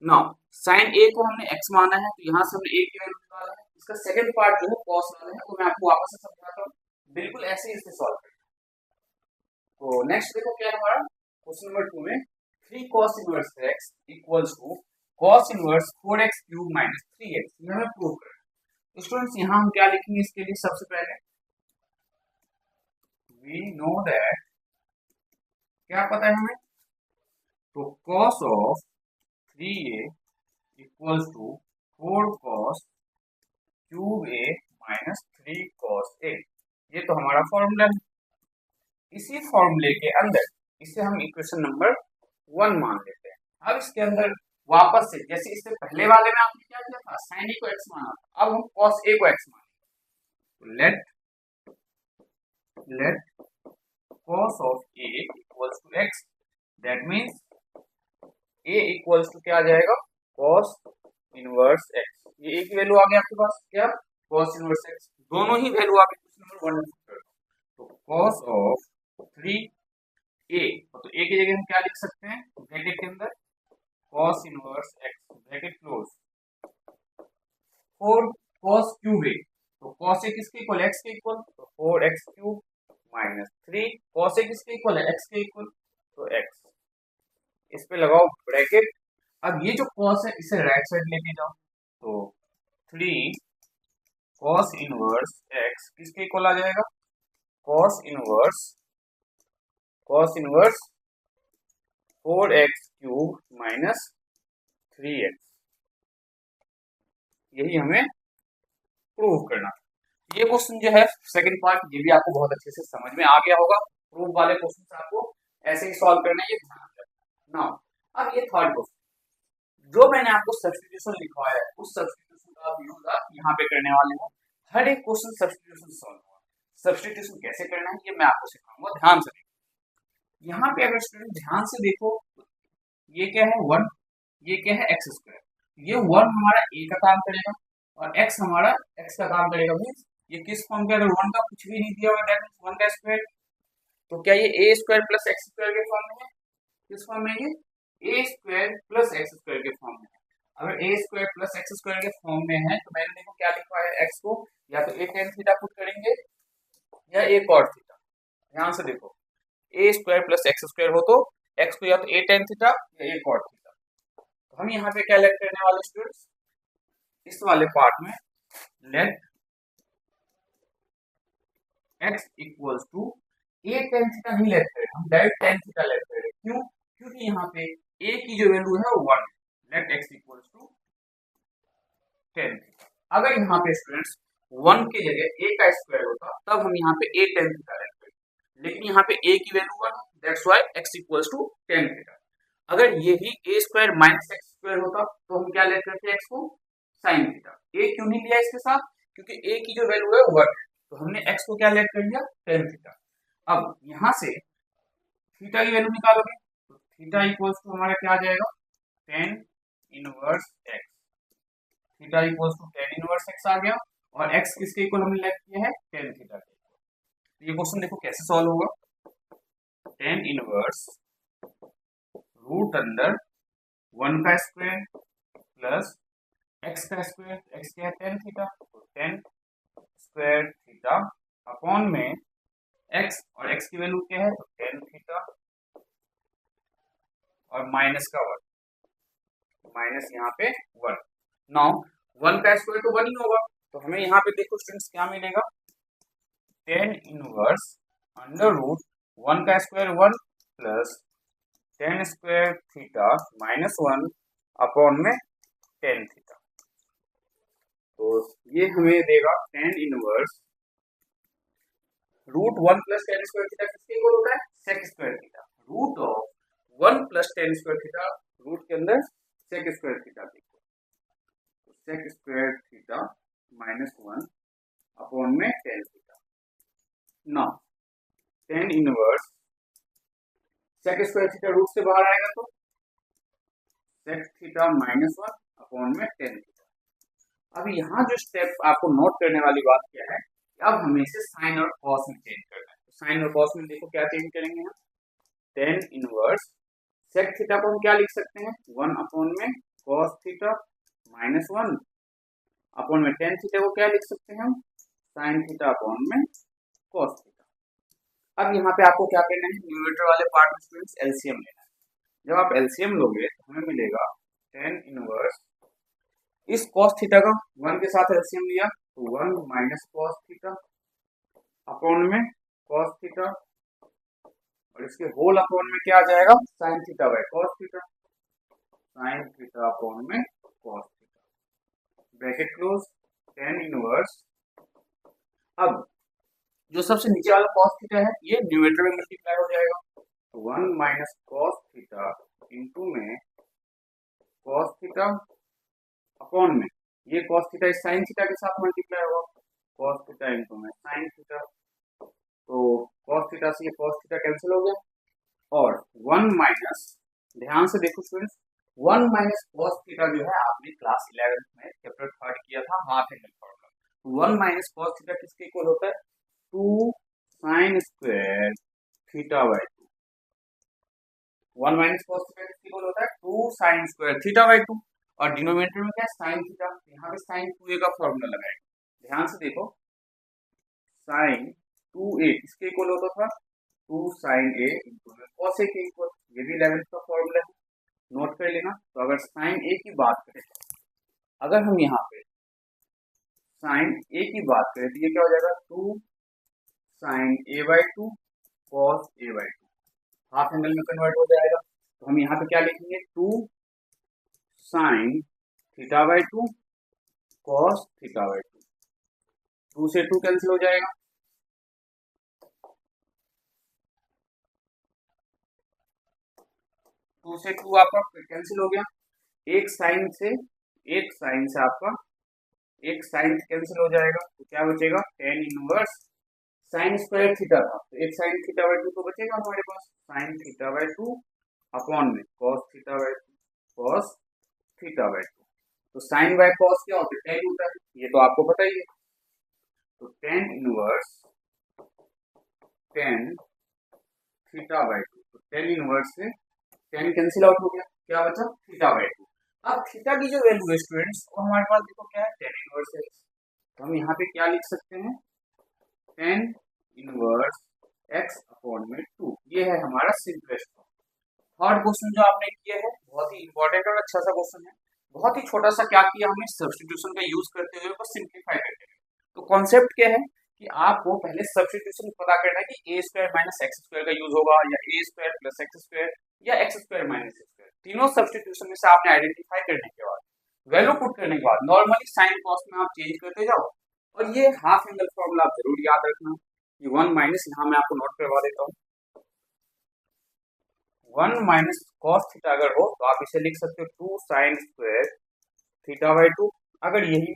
नाउ sin a को हमने x माना है, तो यहाँ से हमने a की वैल्यू निकाला है। इसका सेकंड पार्ट जो है cos वाला है, तो मैं आपको वापस से समझाता हूँ, बिल्कुल ऐसे ही इसे सॉल्व करना। तो नेक्स्ट देखो क्या है हमारा क्वेश्चन नंबर 2 में 3 cos inverse x equals to cos inverse 4x cube minus 3x, ये हमें प्रूव करना है। स्टूडेंट्स यहाँ हम क्या लिखेंगे इसके लिए, सबसे पहले वी नो दैट, क्या पता है हमें, तो cos of 3a equals to 4 cos cube a minus 3 cos a, ये तो हमारा फॉर्मूला है। इसी फॉर्मूले के अंदर इसे हम इक्वेशन नंबर 1 मान लेते हैं। अब इसके अंदर वापस से, जैसे इससे पहले वाले में आपने क्या किया था, sin a को x माना था, अब हम cos a को x मानेंगे। Let cos of a equals to x, that means a equals to क्या आ जाएगा, cos इनवर्स x। ये एक वैल्यू आ गया आपके पास, क्या, cos इनवर्स x, दोनों ही वैल्यू आ गई क्वेश्चन नंबर 1 में। तो cos ऑफ 3a, तो a की जगह हम क्या लिख सकते हैं, ब्रैकेट के अंदर cos inverse x bracket close 4 cos cube a, तो cos a किसके इक्वल, x के इक्वल, तो 4x cube minus 3 cos a किसके इक्वल है, x के इक्वल, तो x, इस पे लगाओ ब्रैकेट। अब ये जो cos है इसे राइट साइड लेके जाओ, तो 3 cos इनवर्स x किसके इक्वल आ जाएगा, cos inverse 4x cube minus 3x, यही हमें प्रूव करना। ये क्वेश्चन जो है सेकंड पार्ट, ये भी आपको बहुत अच्छे से समझ में आ गया होगा। प्रूफ वाले क्वेश्चन आपको ऐसे ही सॉल्व करना है, ये ध्यान रखना। नाउ अब ये थर्ड क्वेश्चन जो मैंने आपको सब्स्टिट्यूशन लिखवाया है, उस सब्स्टिट्यूशन का आप यूज आप यहाँ पे करने वाले हो। हर एक क्वेश्चन सब्स्टिट्यूशन सॉल्व होगा। सब्स्टिट्यूशन कैसे करना है ये मैं आपको सिखाऊंगा, ध्यान से देखो। यहाँ पे अगर स्टूडेंट ध्यान से देखो, ये क्या है 1, ये क्या है x स्क्वायर, ये 1 हमारा a का काम करेगा और x हमारा x का काम करेगा। मींस ये किस फॉर्म के, अगर 1 का कुछ भी नहीं दिया हुआ दैट मींस 1 का स्क्वायर, तो क्या ये a square plus x square के फॉर्म में है, किस फॉर्म में, ये a square plus x square के फॉर्म में है। अगर a square plus x square के फॉर्म में है तो मैंने देखो क्या लिखा है, x को या तो a tan थीटा पुट करेंगे या a cot थीटा। ध्यान से देखो, a square plus x square हो तो x को या तो a tan थीटा या a cot थीटा। तो हम यहाँ पे क्या लेट करने वाले स्टूडेंट्स, इस वाले पार्ट में let x equals to a tan theta नहीं लेट करें, हम डायरेक्ट tan थीटा लेट करें। क्यों, क्योंकि यहाँ पे a की जो वैल्यू है वो 1 है। Let x equals to tan theta. अगर यहाँ पे स्टूडेंट्स 1 की जगह a का स्क्वायर होता तब हम यहाँ पे a tan थीटा लेट करें, लेकिन यहाँ पे a की वैल्यू 1 है, that's why x equals to tan theta. अगर यही a square minus x square होता तो हम क्या लेट करते x को sin थीटा। a क्यों नहीं लिया इसके साथ, क्योंकि a की जो वैल्यू है 1 है, तो हमने x को क्या लेट कर लिया, tan थीटा। अब यहाँ से थीटा की वैल्यू निकालोगे तो थीटा इक्वल्स टू हमारा क्या आ जाएगा, tan inverse x, theta equals to tan inverse x आ गया और x किसके इक्वल हमने लेट किया है, tan थीटा के। तो ये क्वेश्चन देखो कैसे सॉल्व होगा, tan इनवर्स रूट अंडर 1 का स्क्वायर प्लस x का स्क्वायर, x क्या है tan थीटा, तो tan स्क्वायर थीटा अपॉन में x, और x की वैल्यू क्या है, तो tan थीटा और माइनस का 1, माइनस यहाँ पे 1। नाउ 1 का स्क्वायर तो 1 ही होगा, तो हमें यहाँ पे देखो स्टूडेंट्स क्या मिलेगा, tan इनवर्स अंडर रूट 1 का square 1 plus tan square theta minus 1 upon में tan थीटा। तो ये हमें देगा tan inverse root 1 plus tan square theta किसके इक्वल होता है, sec square theta. Root of 1 plus tan square theta root के अंदर sec स्क्वायर थीटा के इक्वल, तो sec square theta minus 1 upon में tan theta. Now tan inverse sec square theta root से बाहर आएगा तो sec theta minus one upon में टेन थीटा। अब यहाँ जो स्टेप आपको नोट करने वाली बात क्या है, अब हमें इसे साइन और कॉस में चेंज करना है। तो साइन और कॉस में देखो क्या चेंज करेंगे हम, टेन इनवर्स सेक थीटा को हम क्या लिख सकते हैं, वन अपॉन में cos theta minus one upon में टेन थीटा को क्या लिख सकते हैं हम, साइन थीटा अपॉन में कॉस थीटा। अब यहाँ पे आपको क्या करना है, न्यूमरेटर वाले पार्ट में स्टूडेंट्स एलसीएम लेना है। जब आप एलसीएम लोगे तो हमें मिलेगा टेन इनवर्स इस कॉस थीटा का वन के साथ एलसीएम लिया तो one minus cos theta upon में कॉस थीटा और इसके होल अपॉन में क्या आ जाएगा, sine theta by cos theta, sine theta upon में cos theta, bracket close, tan inverse. अब जो सबसे नीचे वाला कॉस थीटा है ये न्यूमरेटर में मल्टीप्लाई हो जाएगा तो one minus cos theta into में कॉस थीटा अपॉन में ये कॉस थीटा इस साइन थीटा के साथ मल्टीप्लाई होगा कॉस थीटा इंटू में साइन थीटा, तो कॉस थीटा से ये कॉस थीटा कैंसिल हो गया और वन माइनस, ध्यान से देखो students, one minus cos theta जो है आपने क्लास 11 में चैप्टर थर्ड किया था half angle formula. One minus cos theta किसके इक्वल होता है, two sine square theta by two. One minus cos theta किसके इक्वल होता है, two sine square theta by two और डिनोमिनेटर में क्या है साइन थीटा, यहाँ पे साइन 2a का फॉर्मूला लगाएंगे। ध्यान से देखो साइन 2a किसके इक्वल होता था, टू साइन ए इंटू में कॉस ए के इक्वल, ये भी 11th का फॉर्मूला है, नोट कर लेना। तो अगर साइन ए की बात करें, अगर हम यहाँ पे साइन ए की बात करें तो ये क्या हो जाएगा, two sine a by two cos a by two, half angle में कन्वर्ट हो जाएगा। तो हम यहाँ पे क्या लिखेंगे, two sine theta by two cos theta by two, two से टू कैंसिल हो जाएगा, टू से टू आपका कैंसिल हो गया, एक साइन से आपका एक साइन कैंसिल हो जाएगा तो क्या बचेगा, tan inverse sine square theta था तो एक साइन थीटा बाई टू तो बचेगा हमारे पास sine theta by two upon में cos theta by two cos theta by two. तो साइन बाय कॉस क्या होता है, टेन होता है, ये तो आपको पता ही है। तो tan inverse tan theta by two, तो टेन इनवर्स से टेन कैंसिल आउट हो गया, क्या बचा थीटा बाई टू। अब थीटा की जो वैल्यू है स्टूडेंट्स वो हमारे पास देखो क्या है, टेन इनवर्स है, तो हम यहाँ पे क्या लिख सकते हैं, टेन इनवर्स एक्स अपॉन में टू, ये है हमारा सिंपलेस्ट फॉर्म। थर्ड क्वेश्चन जो आपने किया है बहुत ही इंपॉर्टेंट और अच्छा सा क्वेश्चन है, बहुत ही छोटा सा क्या किया हमने, सब्स्टिट्यूशन का यूज करते हुए उसको सिंप्लीफाई करते हैं। तो कॉन्सेप्ट क्या है कि आपको पहले सब्स्टिट्यूशन पता करना है कि ए स्क्वायर माइनस एक्स स्क्वायर का यूज होगा या ए स्क्वायर प्लस एक्स स्क्वायर या x square minus x square, तीनों सब्स्टिट्यूशन में से आपने आइडेंटिफाई करने के बाद वैल्यू पुट करने के बाद नॉर्मली साइन कॉस में आप चेंज करते जाओ और ये हाफ एंगल फॉर्मूला आप जरूर याद रखना। ये वन माइनस यहाँ मैं आपको नोट करवा देता हूँ, वन माइनस कॉस थीटा अगर हो तो आप इसे लिख सकते हो two sine square theta by two, अगर यही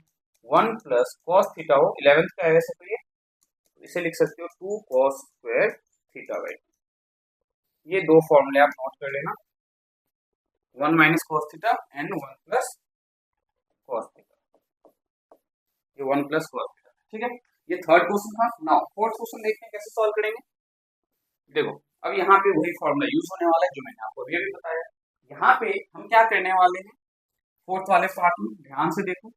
वन प्लस कॉस थीटा हो 11th का है वैसे तो ये, इसे लिख सकते हो two cos square theta by two. ये दो फॉर्मूले आप नोट कर लेना, one minus cos theta and one plus cos theta, ये वन प्लस कॉस थीटा, ठीक है। ये थर्ड क्वेश्चन था। नाउ फोर्थ क्वेश्चन देखते हैं कैसे सॉल्व करेंगे। देखो अब यहाँ पे वही फॉर्मूला यूज होने वाला है जो मैंने आपको अभी भी बताया। यहाँ पे हम क्या करने वाले हैं, फोर्थ वाले पार्ट में ध्यान से देखो,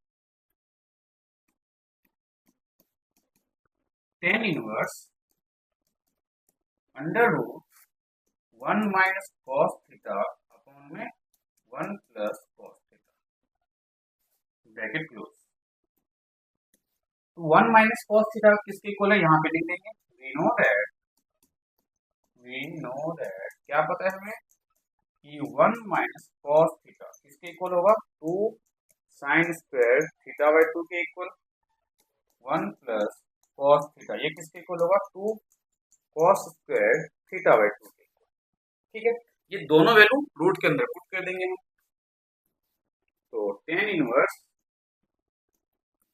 tan inverse under root one minus cos theta upon में one plus cos theta, bracket close. तो वन माइनस कॉस थीटा किसके इक्वल है, यहाँ पे लिख देंगे, वी नो दैट क्या पता है हमें कि वन माइनस कॉस थीटा किसके इक्वल होगा, two sine square theta by two के equal, one plus cos theta ये किसके इक्वल होगा, two cos square theta by two के इक्वल, ठीक है। ये दोनों वैल्यू रूट के अंदर पुट कर देंगे हम, तो tan inverse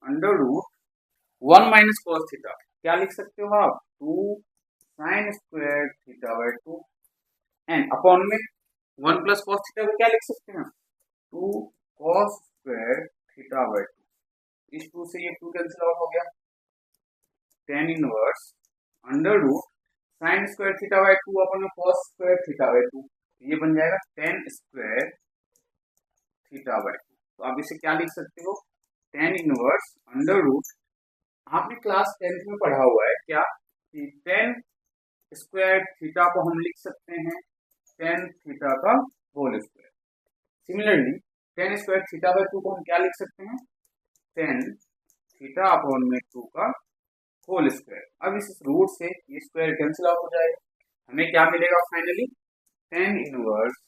under root one minus cos theta क्या लिख सकते हो आप, two sine square theta by 2 and upon में 1 प्लस कॉस थीटा को क्या लिख सकते हैं, 2 कॉस स्क्वायर थीटा बाय 2। इस 2 से ये 2 कैंसिल आउट हो गया, tan inverse under root sine square theta by 2 upon में कॉस स्क्वायर थीटा बाय 2, ये बन जाएगा tan स्क्वायर थीटा बाय 2। तो आप इसे क्या लिख सकते हो, tan इनवर्स अंडर रूट, आपने क्लास 10th में पढ़ा हुआ है क्या कि tan स्क्वायर थीटा को हम लिख सकते हैं tan थीटा का whole square. Similarly tan square theta by 2 को हम क्या लिख सकते हैं, tan थीटा अपॉन में 2 का होल स्क्वायर। अब इस रूट से ये स्क्वायर कैंसिल आउट हो जाएगा, हमें क्या मिलेगा finally, tan inverse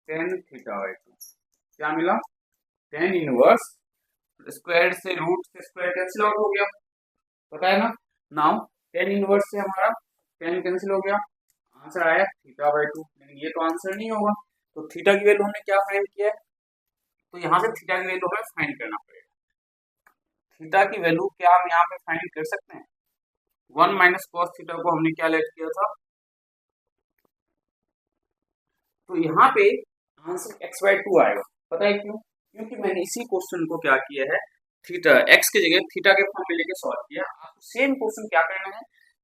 tan theta by 2। क्या मिला, tan इनवर्स स्क्वायर से रूट से स्क्वायर कैंसिल आउट हो गया, पता है ना। नाउ tan इनवर्स से हमारा tan कैंसिल हो गया, आंसर आया थीटा बाय 2। लेकिन ये तो आंसर नहीं होगा, तो थीटा की वैल्यू हमने क्या फाइंड किया है, तो यहाँ से थीटा की वैल्यू हमें फाइंड करना पड़ेगा। थीटा की वैल्यू क्या हम यहाँ पे फाइंड कर सकते हैं, 1 माइनस कॉस थीटा को हमने क्या लेट किया था, तो यहाँ पे आंसर x बाय 2 आएगा। पता है क्यों, क्योंकि मैंने इसी क्वेश्चन को क्या किया है, थीटा x की जगह थीटा के फॉर्म में लेके सॉल्व किया। आपको सेम क्वेश्चन क्या करना है,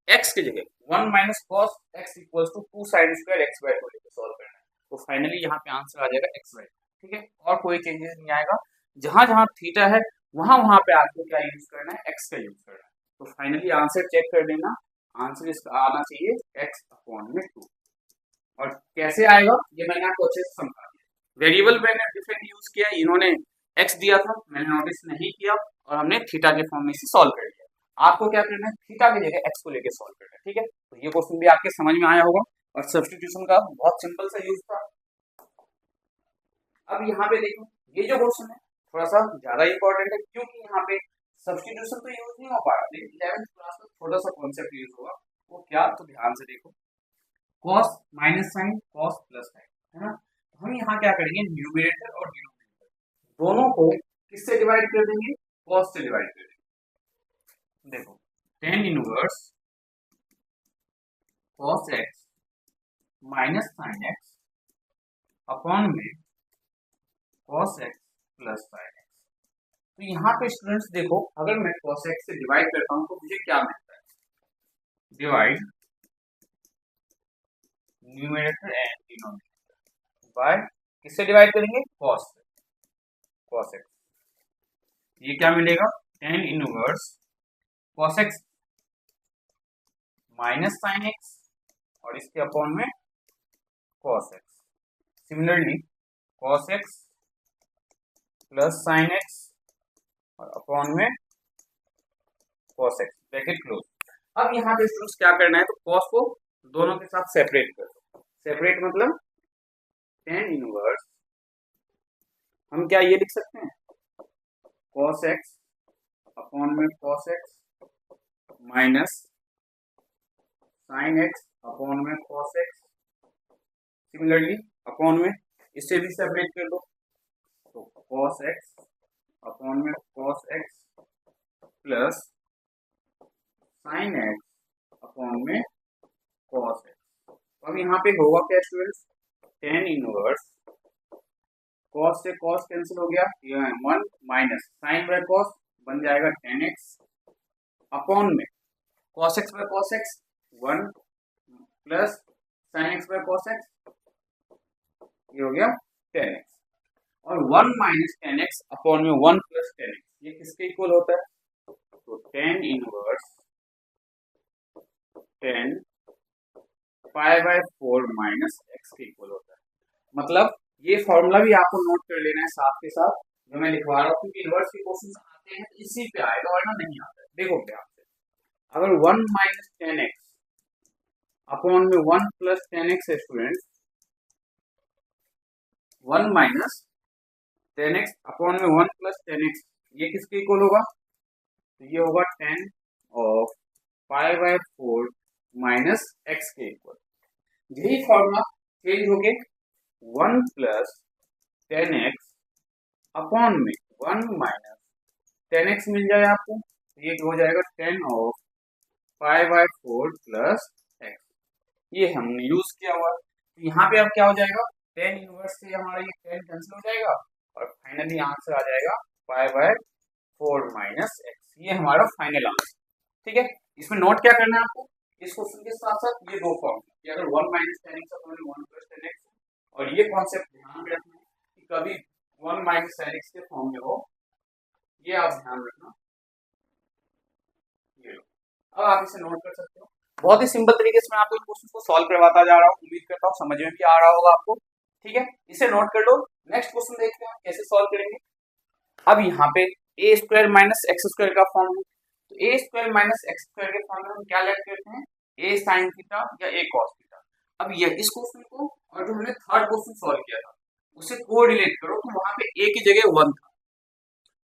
x की जगह 1 minus cos x equals to 2 sine square x by 2 लेके सॉल्व करना है। तो फाइनली यहाँ पे आंसर आ जाएगा x बाय 2, ठीक है, और कोई चेंजेस नहीं आएगा। जहां जहां थीटा है वहां वहां पे आपको क्या यूज करना है, x का यूज करना है। तो फाइनली आंसर चेक कर लेना, आंसर इसका आना चाहिए x अपॉन में 2। और कैसे आएगा ये मैंने आपको अच्छे से समझा दिया। वेरिएबल मैंने डिफरेंट यूज किया, इन्होंने x दिया था, मैंने नोटिस नहीं किया और हमने थीटा के फॉर्म में इसे सॉल्व कर लिया। आपको क्या करना है, थीटा की जगह x को लेके सॉल्व करना है, ठीक है। तो ये क्वेश्चन भी आपके समझ में आया होगा और सब्स्टिट्यूशन का बहुत सिंपल सा यूज था। अब यहाँ पे देखो, ये जो क्वेश्चन है थोड़ा सा ज्यादा इंपॉर्टेंट है, क्योंकि यहाँ पे सब्स्टिट्यूशन तो यूज नहीं हो पाया, लेकिन 11th क्लास में थोड़ा सा कॉन्सेप्ट यूज होगा। वो क्या, तो ध्यान से देखो, cos minus sine cos plus sign, है ना। तो हम यहाँ क्या करेंगे, न्यूमरेटर और डिनोमिनेटर दोनों को किससे डिवाइड कर देंगे, कॉस से डिवाइड कर देंगे। देखो tan inverse cos x minus sine x upon में cos x plus sine x. तो यहाँ पे स्टूडेंट्स देखो, अगर मैं cos x से डिवाइड करता हूँ तो मुझे क्या मिलता है, divide numerator and denominator by, किससे डिवाइड करेंगे, cos x। ये क्या मिलेगा, tan इनवर्स cos x minus sine x और इसके अपॉन में cos x। Similarly cos x plus sine x और अपॉन में cos x, ब्रैकेट क्लोज। अब यहाँ पे स्टूडेंट्स क्या करना है, तो cos को दोनों के साथ सेपरेट कर दो। सेपरेट मतलब tan इनवर्स, हम क्या ये लिख सकते हैं, cos x अपॉन में cos x minus sine x upon में cos x। सिमिलरली अपॉन में इससे भी सेपरेट कर दो, तो cos x अपॉन में cos x plus sine x upon में cos x। अब यहाँ पे होगा क्या स्टूडेंट्स, tan इनवर्स cos से cos कैंसिल हो गया, ये 1 माइनस साइन बाय cos बन जाएगा tan x अपॉन में cos x by cos x 1 plus sine x by cos x, ये हो गया tan x। और 1 माइनस tan x अपॉन में 1 प्लस tan x, ये किसके इक्वल होता है, तो tan inverse tan pi by 4 minus x के इक्वल होता है। मतलब ये फॉर्मूला भी आपको नोट कर लेना है साथ के साथ जो मैं लिखवा रहा हूँ, क्योंकि इनवर्स के क्वेश्चंस आते हैं इसी पे आएगा वरना नहीं आता है। देखो क्या, अगर 1 माइनस tan x अपॉन में 1 प्लस tan x है student, 1 minus tan x upon में 1 प्लस tan x, ये किसके इक्वल होगा, तो ये होगा tan of pi by 4 minus x के इक्वल। यही फॉर्मूला चेंज हो गए 1 प्लस tan x अपॉन में 1 माइनस tan x मिल जाए आपको, तो ये हो जाएगा tan ऑफ π/4 प्लस एक्स, ये हमने यूज किया हुआ है। तो यहाँ पे अब क्या हो जाएगा, टेन इनवर्स से हमारा ये टेन कैंसिल हो जाएगा और फाइनली आंसर आ जाएगा π/4 माइनस एक्स, ये हमारा फाइनल आंसर। ठीक है, इसमें नोट क्या करना है आपको, इस क्वेश्चन के साथ साथ ये दो फॉर्म कि अगर 1 minus ten x upon 1 plus ten x, और ये कॉन्सेप्ट ध्यान में रखना है कि कभी 1 माइनस टेन एक्स के फॉर्म में हो, ये आप ध्यान रखना। ये लो, अब आप इसे नोट कर सकते हो। बहुत ही सिंपल तरीके से मैं आपको इन क्वेश्चन को सॉल्व करवाता जा रहा हूँ, उम्मीद करता हूँ समझ में भी आ रहा होगा आपको। ठीक है, इसे नोट कर लो। नेक्स्ट क्वेश्चन देखते हैं कैसे सॉल्व करेंगे। अब यहाँ पे ए स्क्वायर माइनस एक्स स्क्वायर का फॉर्म है, तो ए स्क्वायर माइनस एक्स स्क्वायर के फॉर्म में हम क्या लेट करते हैं, ए साइन थीटा या ए कॉस थीटा। अब ये इस क्वेश्चन को और जो हमने थर्ड क्वेश्चन सॉल्व किया था उसे को रिलेट करो, तो वहां पे ए की जगह 1 था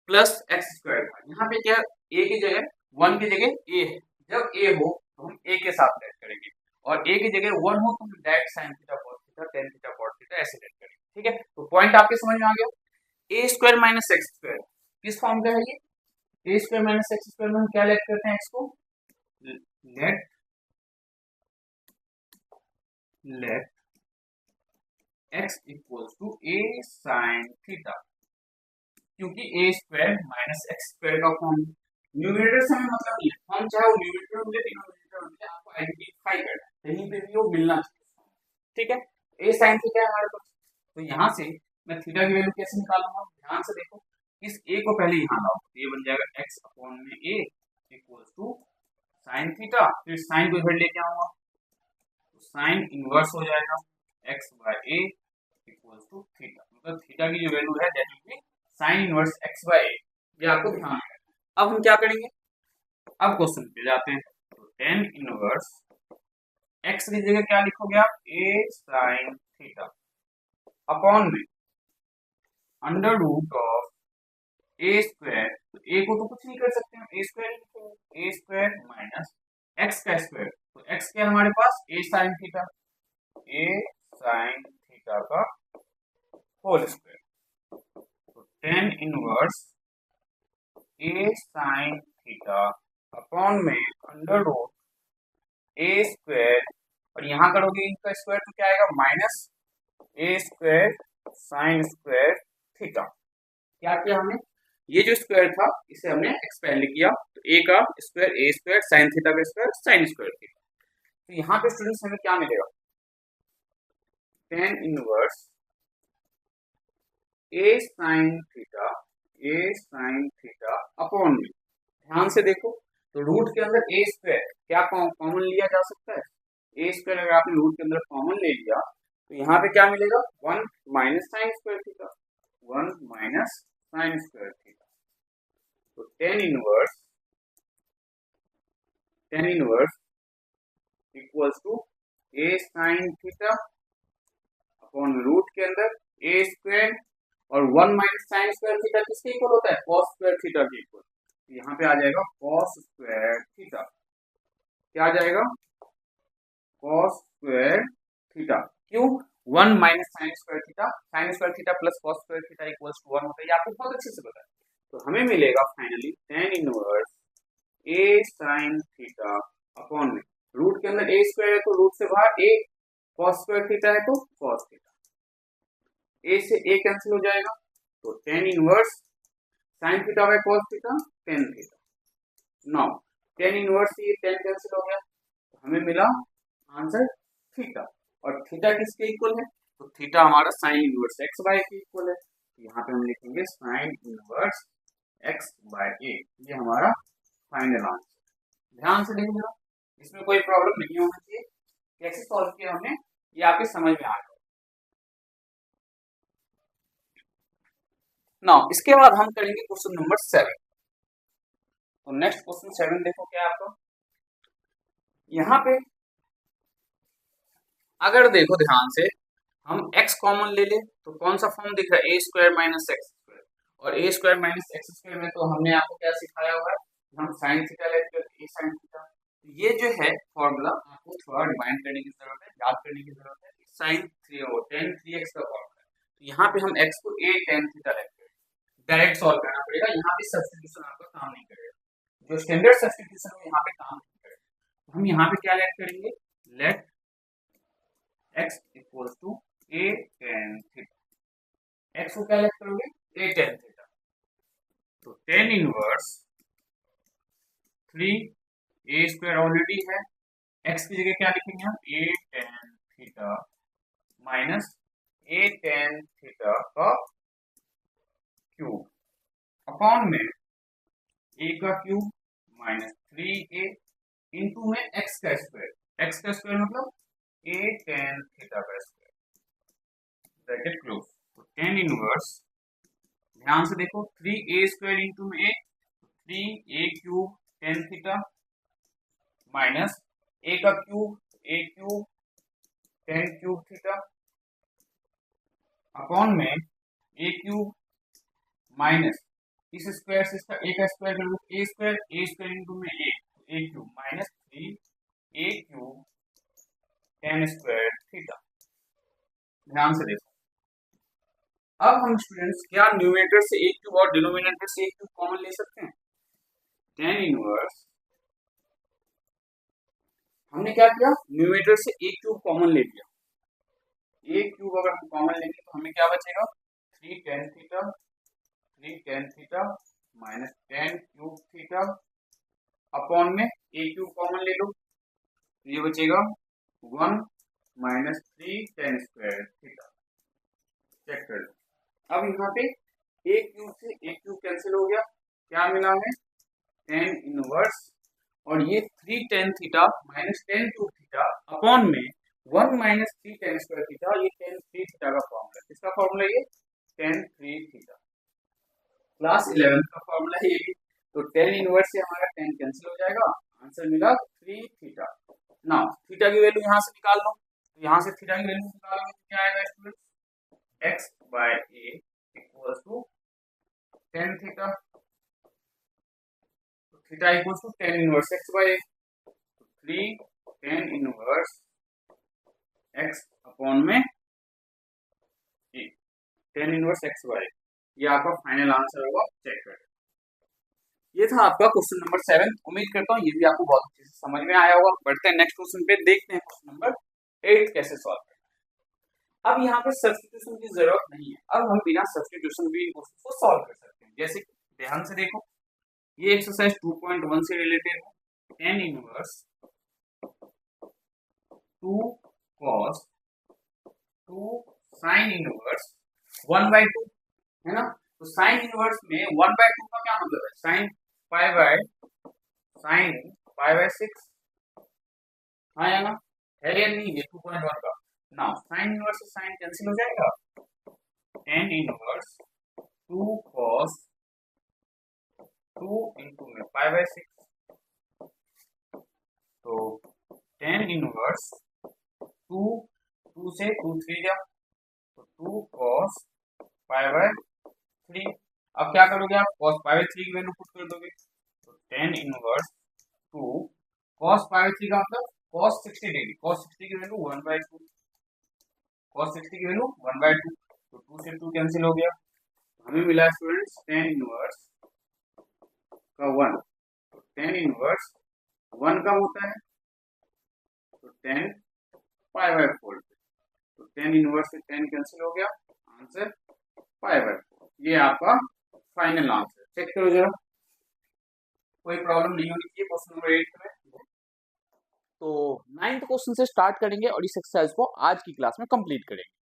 प्लस एक्स स्क्वायर था, यहाँ पे क्या ए की जगह 1 की जगह ए है। जब ए हो तो हम ए के साथ लेट करेंगे, और ए की जगह 1 हो तो हम direct sine theta cos theta tan theta cot theta ऐसे लेट करेंगे। ठीक है, तो पॉइंट आपके समझ में आ गया। A square minus x square किस फॉर्म का है ये, a square minus x square में हम क्या लेट करते हैं, एक्स को let x equals to a sine theta, क्योंकि a square minus x square का फॉर्म न्यूमरेटर से हमें मतलब नहीं है, फॉर्म चाहे वो न्यूमरेटर मिले डिनोमिनेटर मिले, आपको आइडेंटिफाई करना है, कहीं पे भी वो मिलना चाहिए। ठीक है, ए साइन थीटा है हमारे पास, तो यहाँ से मैं थीटा की वैल्यू कैसे निकालूंगा, ध्यान से देखो। इस ए को पहले यहाँ लाओ, ये बन जाएगा एक्स अपॉन में a equals to sine theta, फिर साइन को इधर लेके आऊंगा तो साइन इनवर्स हो जाएगा x by a equals to theta, मतलब थीटा की जो वैल्यू है that will be sine inverse x by a, ये आपको ध्यान रखना है। अब हम क्या करेंगे, अब क्वेश्चन पे जाते हैं। तो टेन इनवर्स एक्स की जगह क्या लिखोगे आप, ए साइन थीटा अपॉन में under root of a square, तो ए को तो कुछ नहीं कर सकते हम, ए स्क्वायर लिखेंगे, ए स्क्वायर माइनस एक्स का स्क्वायर, तो एक्स क्या हमारे पास ए साइन थीटा, ए साइन थीटा का होल स्क्वायर, तो टेन इनवर्स ए साइन थीटा अपॉन में अंडर रूट ए स्क्वायर, और यहाँ करोगे इनका स्क्वायर तो क्या आएगा minus a square sine square theta. क्या किया हमने, ये जो स्क्वायर था इसे हमने एक्सपेंड किया, तो ए का स्क्वायर ए स्क्वायर साइन थीटा का स्क्वायर साइन स्क्वायर थीटा। तो यहाँ पे स्टूडेंट्स हमें क्या मिलेगा, टेन इनवर्स ए साइन थीटा अपॉन में, ध्यान से देखो तो रूट के अंदर ए स्क्वायर क्या कॉमन लिया जा सकता है, ए स्क्वायर अगर आपने रूट के अंदर कॉमन ले लिया तो यहाँ पे क्या मिलेगा 1 minus sine square theta, 1 minus sine square theta, तो tan inverse equals to a sine theta upon root के अंदर ए स्क्वायर, और 1 माइनस साइन स्क्वायर थीटा किसके इक्वल होता है, कॉस स्क्वायर थीटा के इक्वल, तो यहाँ पे आ जाएगा कॉस स्क्वायर थीटा, क्या आ जाएगा कॉस स्क्वायर थीटा, क्यों 1 minus sine square theta plus cos square theta equals to 1 होता है, ये आपको बहुत अच्छे से पता है। तो हमें मिलेगा फाइनली टेन इनवर्स ए साइन थीटा अपॉन में रूट के अंदर ए स्क्वायर है तो रूट से बाहर ए, कॉस स्क्वायर थीटा है तो कॉस थीटा, ए से ए कैंसिल हो जाएगा, तो tan inverse sine theta by cos theta tan theta. Now tan inverse ये टेन कैंसिल हो गया, तो हमें मिला आंसर थीटा, और थीटा किसके इक्वल है, तो थीटा हमारा साइन इनवर्स एक्स बाय के इक्वल है, तो यहाँ पे हम लिखेंगे sign inverse x by a, ये हमारा फाइनल आंसर। ध्यान से देखिएगा, इसमें कोई प्रॉब्लम नहीं होना चाहिए, कैसे सॉल्व किया हमने ये आपके समझ में आ गया। नाउ इसके बाद हम करेंगे क्वेश्चन नंबर 7। तो नेक्स्ट क्वेश्चन 7 देखो क्या है आपका, यहाँ पे अगर देखो ध्यान से हम x कॉमन ले ले तो कौन सा फॉर्म दिख रहा है, ए स्क्वायर माइनस एक्स स्क्वायर, और ए स्क्वायर माइनस एक्स स्क्वायर में तो हमने आपको क्या सिखाया हुआ है, हम साइन थीटा लेते हैं ए साइन थीटा, ये जो है फॉर्मूला आपको थोड़ा रिमाइंड करने की जरूरत है, याद करने की जरूरत है, साइन 3x का फॉर्मूला है, तो यहाँ पे हम x को a tan थीटा लेते हैं, डायरेक्ट सॉल्व करना पड़ेगा, यहाँ पे सब्स्टिट्यूशन आपका काम नहीं करेगा, जो स्टैंडर्ड सब्स्टिट्यूशन है यहाँ पे काम नहीं करेगा। हम यहाँ पे क्या लेट करेंगे, let x equals to a tan theta. x को क्या लेट करोगे, a tan थीटा। तो tan inverse 3 a square already है, x की जगह क्या लिखेंगे हम, a tan theta minus a tan theta का क्यूब अपॉन में a का क्यूब माइनस 3a इंटू में x का स्क्वायर मतलब a tan थीटा का स्क्वायर, ब्रैकेट क्लोज। तो tan इनवर्स, ध्यान से देखो, 3a स्क्वायर इंटू में a, 3a cube tan theta minus a का cube a cube tan cube theta upon में a क्यूब माइनस इस स्क्वायर से इसका a का स्क्वायर कर दो, a स्क्वायर इंटू में a cube minus 3a cube tan square theta. ध्यान से देखो, अब हम स्टूडेंट्स क्या न्यूमरेटर से a क्यूब और डिनोमिनेटर से a क्यूब कॉमन ले सकते हैं। tan इनवर्स, हमने क्या किया, न्यूमरेटर से a क्यूब कॉमन ले लिया, a क्यूब अगर हम कॉमन लेंगे तो हमें क्या बचेगा, 3 tan theta minus tan cube theta upon में a क्यूब कॉमन ले लो, तो ये बचेगा 1 minus 3 tan square theta. Check कर लो, अब यहाँ पे a क्यूब से a क्यूब कैंसिल हो गया, क्या मिला है, tan इनवर्स और ये 3 tan theta minus tan cube theta upon में 1 माइनस 3 tan स्क्वायर थीटा, ये tan 3 थीटा का फॉर्मूला, किसका फॉर्मूला, ये tan 3 थीटा, क्लास 11 का फॉर्मूला है ये। तो tan इनवर्स से हमारा tan कैंसिल हो जाएगा, आंसर मिला 3 थीटा। नाउ थीटा की वैल्यू यहाँ से निकाल लो, तो यहाँ से थीटा की वैल्यू निकालोगे तो क्या आएगा students, x by a equals to tan theta, तो theta equals to tan inverse x by a, तो 3 tan इनवर्स x अपॉन में a, tan inverse x by a, ये आपका फाइनल आंसर होगा, चेक कर। ये था आपका क्वेश्चन नंबर 7। उम्मीद करता हूँ ये भी आपको बहुत अच्छे से समझ में आया होगा। बढ़ते हैं नेक्स्ट क्वेश्चन पे, देखते हैं क्वेश्चन नंबर 8 कैसे सॉल्व करना है। अब यहाँ पे सब्स्टिट्यूशन की जरूरत नहीं है, अब हम बिना सब्स्टिट्यूशन भी क्वेश्चन को सॉल्व कर सकते हैं। जैसे ध्यान से देखो, ये एक्सरसाइज 2.1 से रिलेटेड है, tan inverse 2 cos 2 sin inverse 1/2 है ना। तो साइन इनवर्स में 1/2 का क्या मतलब है, साइन पाई बाय 6, हाँ या ना, है या नहीं, ये 2.1 का। नाउ साइन इनवर्स से साइन कैंसिल हो जाएगा, tan इनवर्स 2 cos 2 इंटू में पाई बाय 6, तो tan इनवर्स 2 से 2 3 जा, तो 2 cos पाई बाय 3। अब क्या करोगे आप, cos पाई बाय 3 की वैल्यू पुट कर दोगे, तो tan inverse 2 cos pi by 3 का मतलब cos 60 डिग्री, cos 60 की वैल्यू 1/2, cos 60 की वैल्यू 1/2, तो 2 से 2 कैंसिल हो गया, हमें मिला स्टूडेंट्स tan इनवर्स का 1। तो tan इनवर्स 1 का होता है, तो tan पाई बाय 4, तो tan इनवर्स से tan कैंसिल हो गया, आंसर पाई बाय 4। ये आपका फाइनल आंसर, चेक करो जरा, कोई प्रॉब्लम नहीं होनी चाहिए क्वेश्चन नंबर 8 में। तो 9th क्वेश्चन से स्टार्ट करेंगे और इस एक्सरसाइज को आज की क्लास में कंप्लीट करेंगे।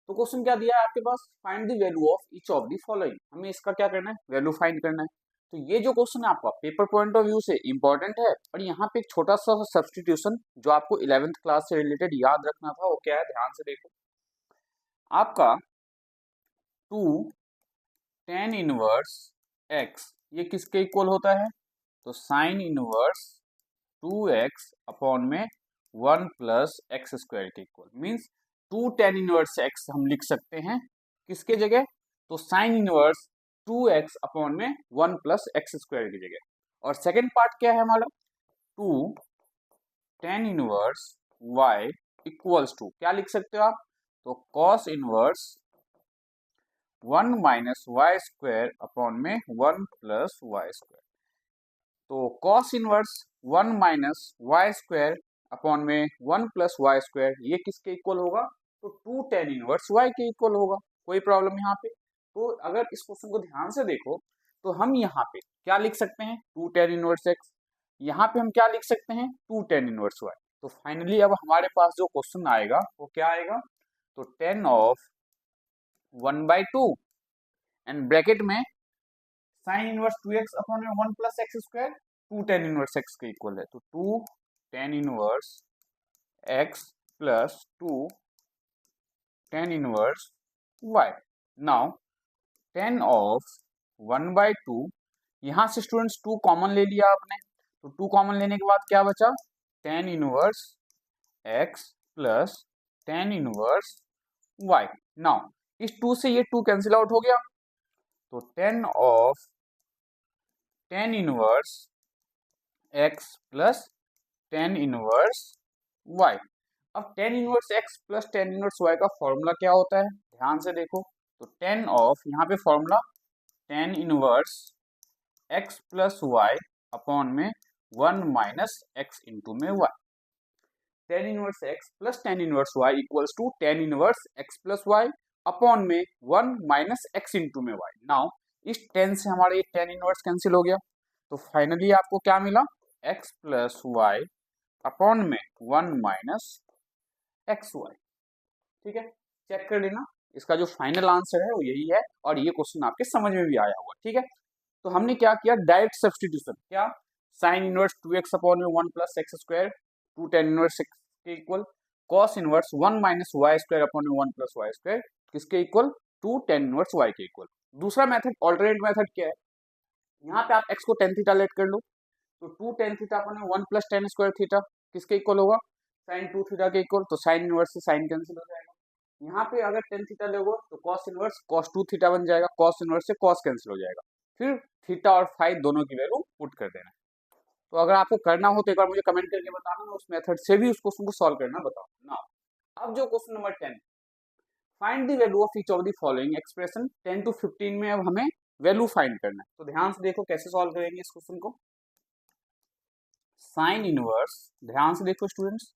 तो क्वेश्चन क्या दिया है आपके पास, find the value of each of the following, हमें इसका क्या करना है, वैल्यू फाइंड करना है। तो ये जो क्वेश्चन है आपका पेपर पॉइंट ऑफ व्यू से इंपॉर्टेंट है, और यहाँ पे एक छोटा सा सब्स्टिट्यूशन जो आपको 11th क्लास से रिलेटेड याद रखना था, वो क्या है, ध्यान से देखो। आपका 2 tan इनवर्स x ये किसके इक्वल होता है, तो साइन इनवर्स 2x अपॉन में 1 प्लस एक्स स्क्वायर के equal, means 2 tan inverse x हम लिख सकते हैं किसके जगह, तो साइन इनवर्स 2x अपॉन में 1 प्लस एक्स स्क्वायर की जगह। और सेकेंड पार्ट क्या है हमारा, 2 tan inverse y equals to, क्या लिख सकते हो आप, तो cos inverse 1 minus y square upon में 1 प्लस वाई स्क्वायर। तो cos inverse 1 minus y square upon में 1 प्लस वाई स्क्वायर, ये किसके इक्वल होगा? तो 2 tan इनवर्स वाई के इक्वल होगा। कोई प्रॉब्लम यहाँ पे? तो अगर इस क्वेश्चन को ध्यान से देखो तो हम यहाँ पे क्या लिख सकते हैं? 2 tan इनवर्स एक्स। यहाँ पे हम क्या लिख सकते हैं? 2 tan इनवर्स वाई। तो फाइनली अब हमारे पास जो क्वेश्चन आएगा वो क्या आएगा? तो tan ऑफ 1/2 एंड ब्रैकेट में साइन इनवर्स 2x अपॉन में 1 plus x square, 2 tan inverse x के इक्वल है। तो 2 tan inverse x plus 2 tan inverse y। Now tan of 1/2, यहाँ से स्टूडेंट्स 2 कॉमन ले लिया आपने, तो 2 कॉमन लेने के बाद क्या बचा? tan inverse x plus tan inverse y। Now इस 2 से ये 2 कैंसिल आउट हो गया, तो tan of tan inverse x plus tan inverse y। अब tan inverse x plus tan inverse y का फॉर्मूला क्या होता है? ध्यान से देखो, तो tan ऑफ, यहाँ पे formula tan inverse x plus y upon में 1 माइनस x इंटू में y। tan inverse x plus tan inverse y equals to tan inverse x plus y upon में 1 माइनस x इंटू में y। Now इस tan से हमारा ये tan inverse cancel हो गया, तो फाइनली आपको क्या मिला? x प्लस वाई अपॉन में 1 माइनस एक्स वाई। ठीक है, चेक कर लेना, इसका जो फाइनल आंसर है वो यही है और ये क्वेश्चन आपके समझ में भी आया होगा। ठीक है, तो हमने क्या किया? Direct substitution. क्या? साइन इनवर्स 2x अपॉन में 1 plus x square 2 tan inverse x के equal, cos inverse 1 minus y square upon में 1 प्लस वाई स्क्वायर किसके इक्वल? 2 tan इनवर्स y के इक्वल। दूसरा मेथड, ऑल्टरनेट मेथड क्या है? यहाँ पे आप x को tan थीटा लेट कर लो, तो 2 tan थीटा अपॉन में 1 प्लस tan स्क्वायर थीटा किसके इक्वल होगा? साइन 2 थीटा के इक्वल। तो साइन इनवर्स से साइन कैंसिल हो जाएगा। यहाँ पे अगर tan थीटा लोगे तो कॉस इनवर्स cos 2 थीटा बन जाएगा, कॉस इनवर्स से कॉस कैंसिल हो जाएगा, फिर थीटा और फाई दोनों की वैल्यू पुट कर देना। तो अगर आपको करना हो तो एक बार मुझे कमेंट करके बताना, उस मेथड से भी उस क्वेश्चन को सॉल्व करना बताओ ना। अब जो question number 10, find the value of each of the following expression 10 to 15 में अब हमें वैल्यू फाइंड करना है। तो ध्यान से देखो कैसे सॉल्व करेंगे इस क्वेश्चन को। साइन इनवर्स, ध्यान से देखो स्टूडेंट्स,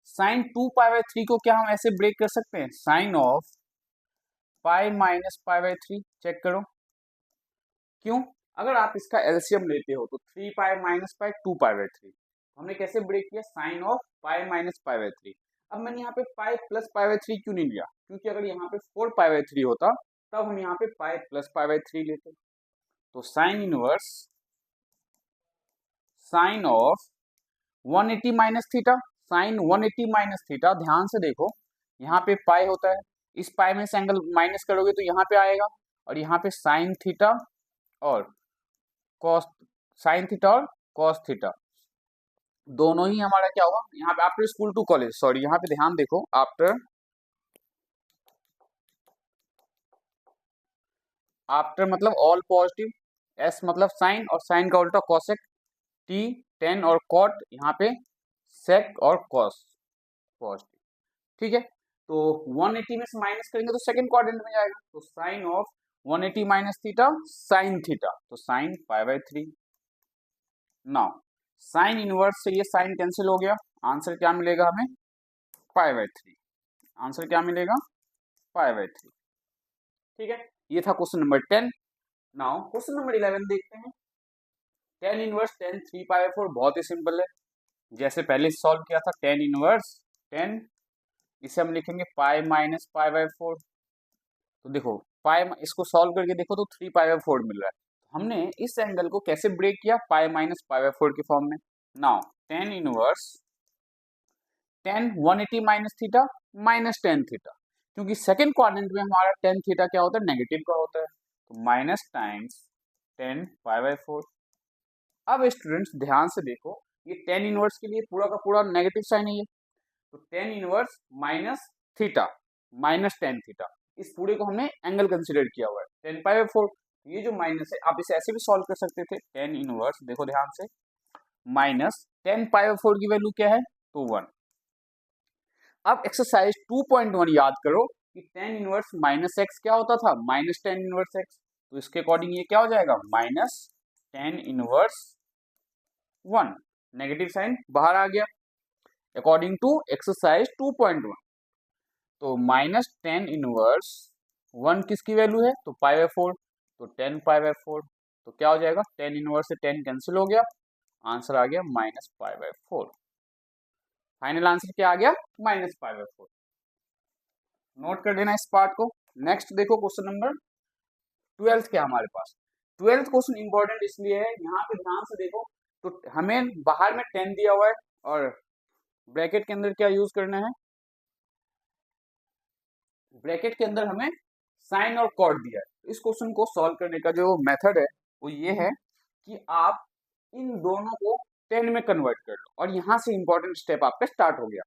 साइन 2π/3 को क्या हम ऐसे ब्रेक कर सकते हैं? Sine of pi minus π/3। Check करो क्यों? अगर आप इसका एलसीएम लेते हो तो 3π माइनस पाई 2π/3। हमने कैसे ब्रेक किया? Sine of pi minus π/3। अब मैंने यहाँ पे पाई प्लस π/3 क्यों नहीं लिया? क्योंकि अगर यहाँ पे 4π/3 होता तब हम यहाँ पे पाई प्लस π/3 लेते। तो sine inverse sine of 180 minus theta, sine 180 minus theta, ध्यान से देखो यहाँ पे पाई होता है, इस पाई में से एंगल माइनस करोगे तो यहाँ पे आएगा, और यहाँ पे साइन थीटा और कॉस, साइन थीटा और कॉस थीटा दोनों ही हमारा क्या होगा? यहाँ पे after school to college, sorry यहाँ पे ध्यान देखो, आफ्टर आफ्टर मतलब ऑल पॉजिटिव, एस मतलब साइन और साइन का उल्टा कॉसेक, टी टेन और कॉट, यहाँ पे सेक और कॉस पॉजिटिव। ठीक है, तो 180 में से माइनस करेंगे तो सेकंड क्वाड्रेंट में जाएगा, तो sine of 180 minus theta sine theta, तो साइन π/3। नाउ साइन इनवर्स से ये साइन कैंसिल हो गया, आंसर क्या मिलेगा हमें? π/3। आंसर क्या मिलेगा? π/3। ठीक है, ये था question number 10। Now question number 11 देखते हैं। tan इनवर्स tan 3π/4 बहुत ही सिंपल है, जैसे पहले सॉल्व किया था। tan इनवर्स 10, इसे हम लिखेंगे पाई माइनस π/4। तो देखो पाई, इसको सॉल्व करके देखो तो 3π/4 मिल रहा है। हमने इस एंगल को कैसे ब्रेक किया? पाई माइनस π/4 के फॉर्म में। Now tan inverse tan 180 minus theta minus tan theta, क्योंकि सेकंड क्वाड्रेंट में हमारा tan थीटा क्या होता है? नेगेटिव का होता है, तो माइनस टाइम्स tan π/4। अब स्टूडेंट्स ध्यान से देखो, ये tan इनवर्स के लिए पूरा का पूरा नेगेटिव साइन है ये, तो tan inverse minus theta minus tan theta, इस पूरे को हमने एंगल कंसीडर किया हुआ है tan π/4। ये जो माइनस है आप इसे ऐसे भी सॉल्व कर सकते थे, tan इनवर्स देखो ध्यान से माइनस tan π/4 की वैल्यू क्या है? तो 1। अब एक्सरसाइज 2.1 याद करो कि tan इनवर्स माइनस एक्स क्या होता था? माइनस tan इनवर्स एक्स, तो इसके अकॉर्डिंग ये क्या हो जाएगा? Minus tan inverse 1, negative sign बाहर आ गया अकॉर्डिंग टू एक्सरसाइज 2.1। तो -tan−1 किसकी वैल्यू है, तो π/4, तो 10π/4। तो क्या हो जाएगा, tan इनवर्स से 10 कैंसिल हो गया, आंसर आ गया -π/4। फाइनल आंसर क्या आ गया, -π/4। नोट कर देना इस पार्ट को। नेक्स्ट देखो क्वेश्चन नंबर 12 क्या हमारे पास। 12th क्वेश्चन इंपॉर्टेंट इसलिए है, यहाँ पे ध्यान से देखो, तो हमें बाहर में 10 दिया हुआ है और ब्रैकेट के अंदर क्या यूज करना है, ब्रैकेट के अंदर हमें साइन और कॉट दिया है। इस क्वेश्चन को सॉल्व करने का जो मेथड है वो ये है कि आप इन दोनों को 10 में कन्वर्ट कर लो, और यहाँ से इंपॉर्टेंट स्टेप आपका स्टार्ट हो गया।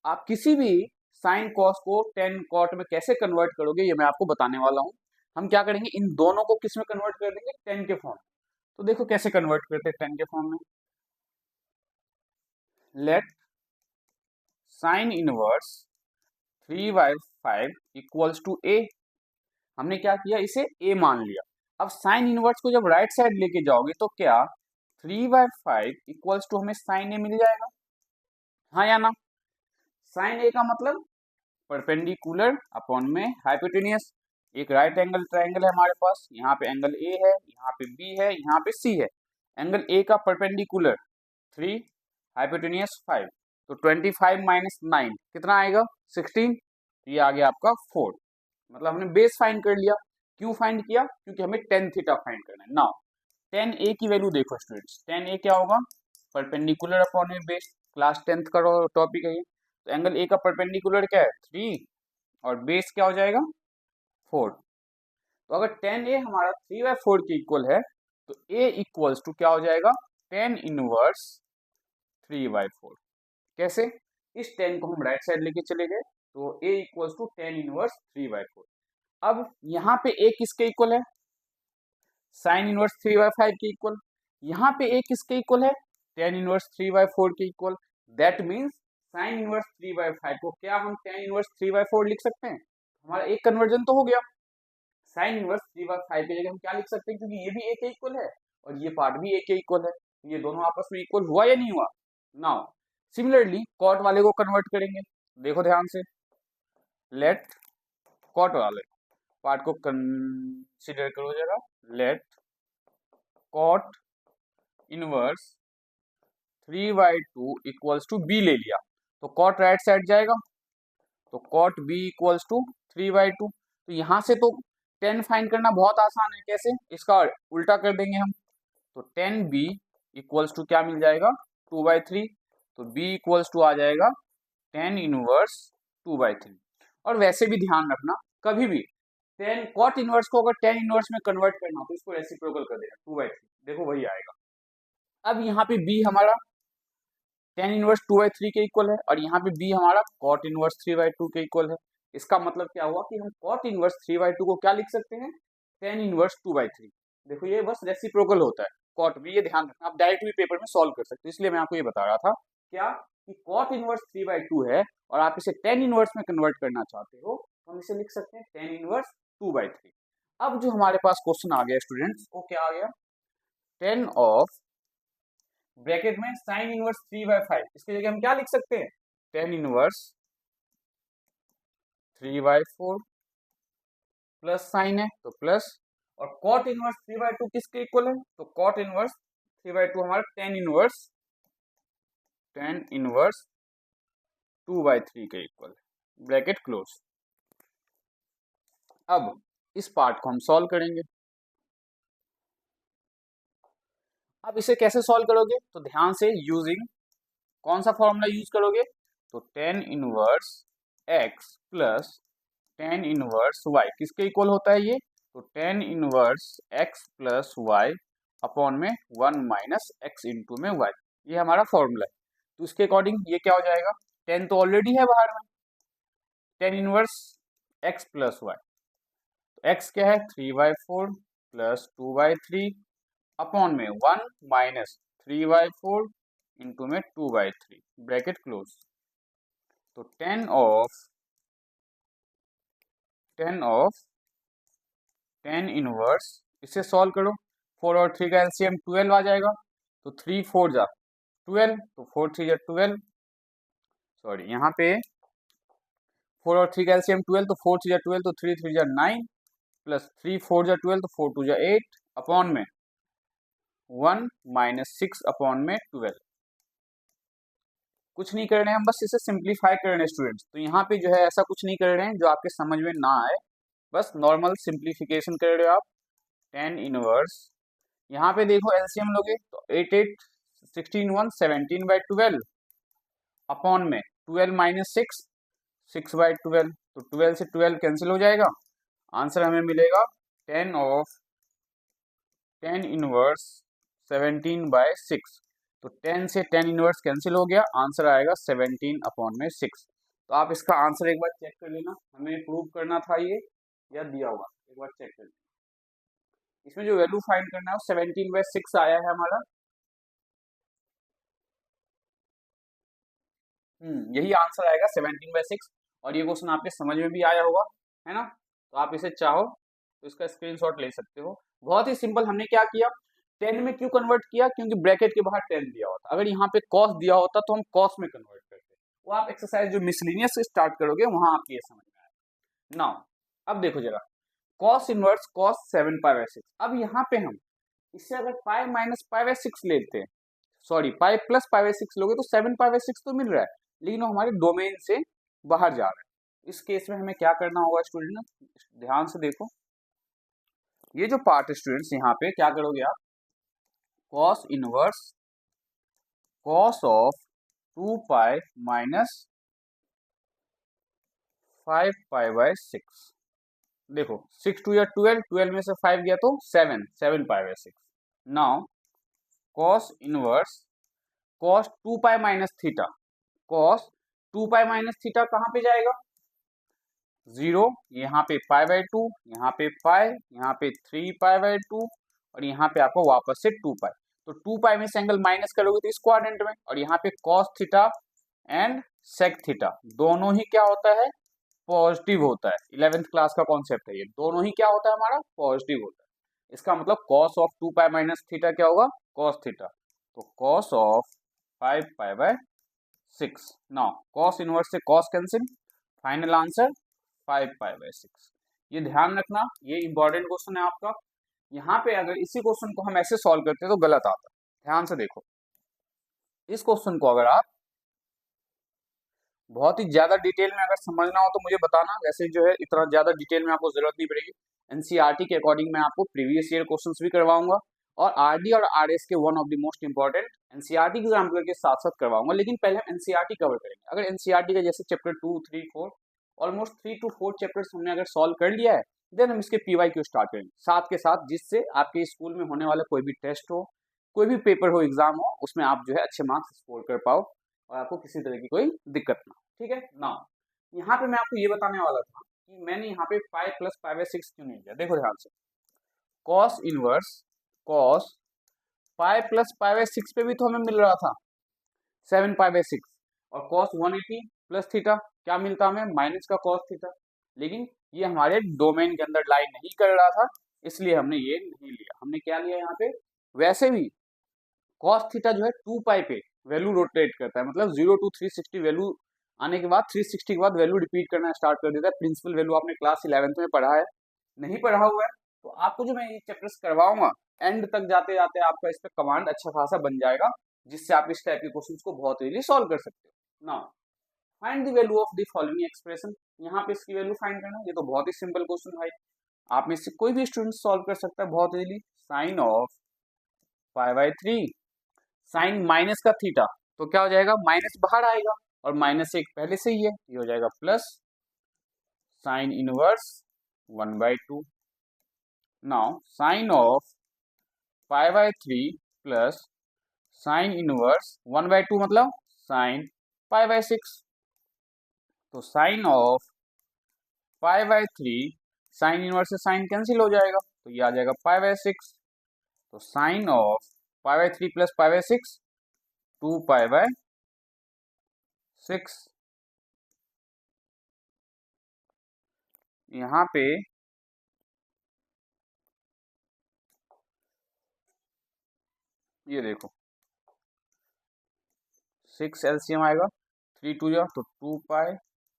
आप किसी भी साइन कॉस को 10 कॉट में कैसे कन्वर्ट करोगे ये मैं आपको बताने वाला हूँ। हम क्या करेंगे, इन दोनों को किस में कन्वर्ट कर देंगे, 10 के फॉर्म। तो देखो कैसे कन्वर्ट करते हैं 10 के फॉर्म में। Let sine inverse 3/5 equals to a. हमने क्या किया, इसे ए मान लिया। अब साइन इनवर्स को जब राइट साइड लेके जाओगे तो क्या 3/5 इक्वल्स टू हमें साइन ए मिल जाएगा, हाँ या ना। साइन ए का मतलब परपेंडिकुलर अपॉन में हाइपोटेनियस। एक राइट एंगल ट्राइंगल है हमारे पास, यहाँ पे एंगल ए है, यहाँ पे बी है, यहाँ पे सी है। एंगल ए का परपेंडिकुलर 3, हाइपोटेनियस 5, तो 25 - 9 कितना आएगा, 16। ये आ गया आपका 4। मतलब हमने बेस फाइंड कर लिया। क्यों फाइंड किया, क्योंकि हमें tan थीटा फाइंड करना है। नाउ tan ए की वैल्यू देखो स्टूडेंट्स, tan ए क्या होगा, परपेंडिकुलर अपॉन में बेस। क्लास 10th का टॉपिक है ये। तो एंगल ए का परपेंडिकुलर क्या है, 3, और बेस क्या हो जाएगा, 4। तो अगर tan ए हमारा 3/4 के इक्वल है तो a इक्वल्स टू क्या हो जाएगा, tan इनवर्स 3/4। कैसे, इस tan को हम राइट साइड लेके चले गए, तो a equals to tan inverse 3/4। अब यहाँ पे a किसके इक्वल है, साइन इनवर्स 3/5 के इक्वल। यहाँ पे a किसके इक्वल है, tan इनवर्स 3/4 के equal. That means sign inverse 3/5 को क्या हम tan इनवर्स 3/4 लिख सकते हैं। हमारा एक कन्वर्जन तो हो गया। साइन इनवर्स 3/5 की जगह हम क्या लिख सकते हैं, क्योंकि ये भी a के इक्वल है और ये पार्ट भी a के इक्वल है, ये दोनों आपस में इक्वल हुआ या नहीं हुआ। नाउ सिमिलरली कॉट वाले को कन्वर्ट करेंगे। देखो ध्यान से, लेट कॉट वाले पार्ट को कंसिडर करो जरा। Let cot inverse 3/2 equals to b ले लिया, तो कॉट राइट साइड जाएगा, तो कॉट b इक्वल्स टू 3/2। तो यहाँ से तो 10 फाइंड करना बहुत आसान है, कैसे, इसका उल्टा कर देंगे हम। तो 10b इक्वल्स टू क्या मिल जाएगा, 2/3। तो b इक्वल्स टू आ जाएगा tan इनवर्स 2/3। और वैसे भी ध्यान रखना, कभी भी tan कॉट इनवर्स को अगर tan इनवर्स में कन्वर्ट करना हो तो इसको रेसिप्रोकल कर देना, 2/3, देखो वही आएगा। अब यहाँ पे b हमारा tan इनवर्स 2/3 के इक्वल है, और यहाँ पे b हमारा cot इनवर्स 3/2 के इक्वल है। इसका मतलब क्या हुआ कि हम cot इनवर्स 3/2 को क्या लिख सकते हैं, tan इनवर्स 2/3। देखो ये बस रेसिप्रोकल होता है cot में, ये ध्यान रखना। आप डायरेक्ट भी पेपर में सॉल्व कर सकते हो, इसलिए मैं आपको ये बता रहा था क्या कि cot इनवर्स 3/2 है और आप इसे tan इनवर्स में कन्वर्ट करना चाहते हो, तो हम इसे लिख सकते हैं tan इनवर्स 2/3। अब जो हमारे पास क्वेश्चन आ गया स्टूडेंट्स, वो क्या आ गया, tan ऑफ ब्रैकेट में साइन इनवर्स 3/5, इसकी जगह हम क्या लिख सकते हैं, tan इनवर्स 3/4 प्लस साइन है तो प्लस, और cot इनवर्स 3/2 किसके इक्वल है, तो cot इनवर्स 3/2 हमारा tan इनवर्स 2/3 के इक्वल है, ब्रैकेट क्लोज। अब इस पार्ट को हम सॉल्व करेंगे। अब इसे कैसे सॉल्व करोगे, तो ध्यान से यूजिंग कौन सा फॉर्मूला यूज करोगे, तो tan inverse x plus tan inverse y किसके इक्वल होता है ये, तो tan inverse x plus y upon में 1 माइनस एक्स इंटू में y, ये हमारा फॉर्मूला है। तो इसके अकॉर्डिंग ये क्या हो जाएगा, tan तो ऑलरेडी है बाहर में, tan inverse x plus y, तो x क्या है 3/4 प्लस 2/3 अपॉन में 1 माइनस 3/4 इंटू में 2/3, ब्रैकेट क्लोज। तो tan ऑफ tan इनवर्स, इसे सॉल्व करो, 4 और 3 का एलसीएम 12 आ जाएगा, तो 3 4 जा 12, तो 4 3 जा 12, सॉरी यहाँ पे 4 और 3 का एलसीएम 12, तो 4 3 जा 12, तो 3 3 जा 9 प्लस 3 4 जा 12, तो 4 2 जा 8 अपॉन में 1 माइनस 6 अपॉन में 12। कुछ नहीं कर रहे हैं हम, बस इसे सिंप्लीफाई कर रहे हैं स्टूडेंट्स। तो यहाँ पे जो है ऐसा कुछ नहीं कर रहे हैं जो आपके समझ में ना आए, बस नॉर्मल सिंप्लीफिकेशन कर रहे हो आप। 10 इनवर्स, यहाँ पे देखो एलसीएम लोगे तो 8 8 16 1 17 बाई 12 अपॉन में 12 माइनस 6 6 बाई 12, तो 12 से 12 कैंसिल हो जाएगा। आंसर हमें मिलेगा 10 इनवर्स 17 बाय 6। तो 10 से 10 इनवर्स कैंसिल हो गया, आंसर आएगा 17 अपॉन में 6। तो आप इसका आंसर एक बार चेक कर लेना, हमें प्रूव करना था ये या दिया हुआ, एक बार चेक कर लेना। इसमें जो वैल्यू फाइंड करना है 17 बाय 6 आया है हमारा। यही आंसर आएगा 17 बाय 6। और ये क्वेश्चन आपके समझ में भी आया होगा, है ना। तो आप इसे चाहो तो इसका स्क्रीनशॉट ले सकते हो। बहुत ही सिंपल, हमने क्या किया, 10 में क्यों कन्वर्ट किया, क्योंकि ब्रैकेट के बाहर 10 दिया होता, अगर यहाँ पे कॉस दिया होता तो हम कॉस में कन्वर्ट करते। वो आप एक्सरसाइज जो मिसलिनियस से स्टार्ट करोगे वहां आपको ये समझ में आएगा। नाउ अब देखो जरा, cos inverse cos 7 pi by 6। अब यहाँ पे हम इससे अगर पाई माइनस पाई बाय 6 लेते हैं, sorry pi plus pi by 6 लोगे तो 7 पाई बाय 6 तो मिल रहा है, लेकिन वो हमारे डोमेन से बाहर जा रहा है। इस केस में हमें क्या करना होगा स्टूडेंट, ध्यान से देखो, ये जो पार्ट स्टूडेंट्स यहाँ पे क्या करोगे आप, cos inverse cos of 2 pi minus 5 pi by 6। देखो 6 2 या 12, 12 में से 5 गया तो 7 7 पाई by 6। Now cos inverse cos 2 pi minus theta, cos 2 pi minus theta कहाँ पे जाएगा, 0, यहाँ पे पाई बाय 2, यहाँ पे पाई, यहाँ पे 3 पाई बाय 2 और यहाँ पे आपको वापस से 2 पाई। तो 2 पाई में से एंगल माइनस करोगे तो इस क्वाड्रेंट में, और यहाँ पे cos theta and sec theta दोनों ही क्या होता है, पॉजिटिव होता है। 11th क्लास का कॉन्सेप्ट है ये, दोनों ही क्या होता है हमारा, पॉजिटिव होता है। इसका मतलब cos of 2 pi minus theta क्या होगा, कॉस थीटा। तो cos of 5 pi by 6। Now cos inverse से cos cancel, final answer 5 pi by 6। ये ध्यान रखना, ये इंपॉर्टेंट क्वेश्चन है आपका। यहाँ पे अगर इसी क्वेश्चन को हम ऐसे सॉल्व करते तो गलत आता। ध्यान से देखो, इस क्वेश्चन को अगर आप बहुत ही ज्यादा डिटेल में अगर समझना हो तो मुझे बताना, वैसे जो है इतना ज्यादा डिटेल में आपको जरूरत नहीं पड़ेगी। एनसीईआरटी के अकॉर्डिंग मैं आपको प्रीवियस ईयर क्वेश्चंस भी करवाऊंगा और आरडी और आरएस के one of the most important NCERT example के साथ साथ करवाऊंगा। लेकिन पहले हम एनसीईआरटी कवर करेंगे। अगर एनसीईआरटी का जैसे चैप्टर 2 3 4 ऑलमोस्ट 3 to 4 चैप्टर्स हमने अगर सॉल्व कर लिया है, देन हम इसके पीवाईक्यू स्टार्ट करेंगे साथ के साथ, जिससे आपके स्कूल में होने वाला कोई भी टेस्ट हो, कोई भी पेपर हो, एग्जाम हो, उसमें आप जो है अच्छे मार्क्स स्कोर कर पाओ और आपको किसी तरह की कोई दिक्कत ना हो। ठीक है ना। यहाँ पे मैं आपको ये बताने वाला था कि मैंने यहाँ पे 5 प्लस 5 बाय 6 क्यों नहीं लिया। देखो ध्यान से, cos inverse cos 5 plus 5 by 6 पे भी तो हमें मिल रहा था 7 पाई बाय 6, और कॉस 180 प्लस थीटा क्या मिलता हमें, माइनस का कॉस थीटा। लेकिन ये हमारे डोमेन के अंदर लाई नहीं कर रहा था, इसलिए हमने ये नहीं लिया। हमने क्या लिया यहाँ पे, वैसे भी कॉस थीटा जो है 2 पाई पे वैल्यू रोटेट करता है, मतलब 0 to 360 वैल्यू आने के बाद 360 के बाद वैल्यू रिपीट करना स्टार्ट कर देता है। प्रिंसिपल वैल्यू आपने क्लास 11th में पढ़ा है, नहीं पढ़ा हुआ है तो आपको जो मैं ये चैप्टर्स करवाऊंगा एंड तक जाते जाते आपका इस पर कमांड अच्छा खासा बन जाएगा, जिससे आप इस टाइप के क्वेश्चंस को बहुत इजीली सॉल्व कर सकते हो। Now find the value of the following expression, यहाँ पे इसकी वैल्यू फाइंड करना। ये तो बहुत ही सिंपल क्वेश्चन भाई, आप में से कोई भी स्टूडेंट सॉल्व कर सकता है बहुत easily. Sine of 5/3, sine minus का थीटा, तो क्या हो जाएगा, माइनस बाहर आएगा और माइनस एक पहले से ही है, ये हो जाएगा plus sign inverse 1/2। Now sine of 5/3 plus sign inverse 1/2 मतलब साइन 5/6। तो साइन ऑफ 5/3, साइन इनवर्स से साइन कैंसिल हो जाएगा तो ये आ जाएगा 5/6। तो साइन ऑफ 5/3 प्लस 5/6 2π/6। यहाँ पे ये देखो 6 एलसीएम आएगा, 3 2 जा तो 2 पाई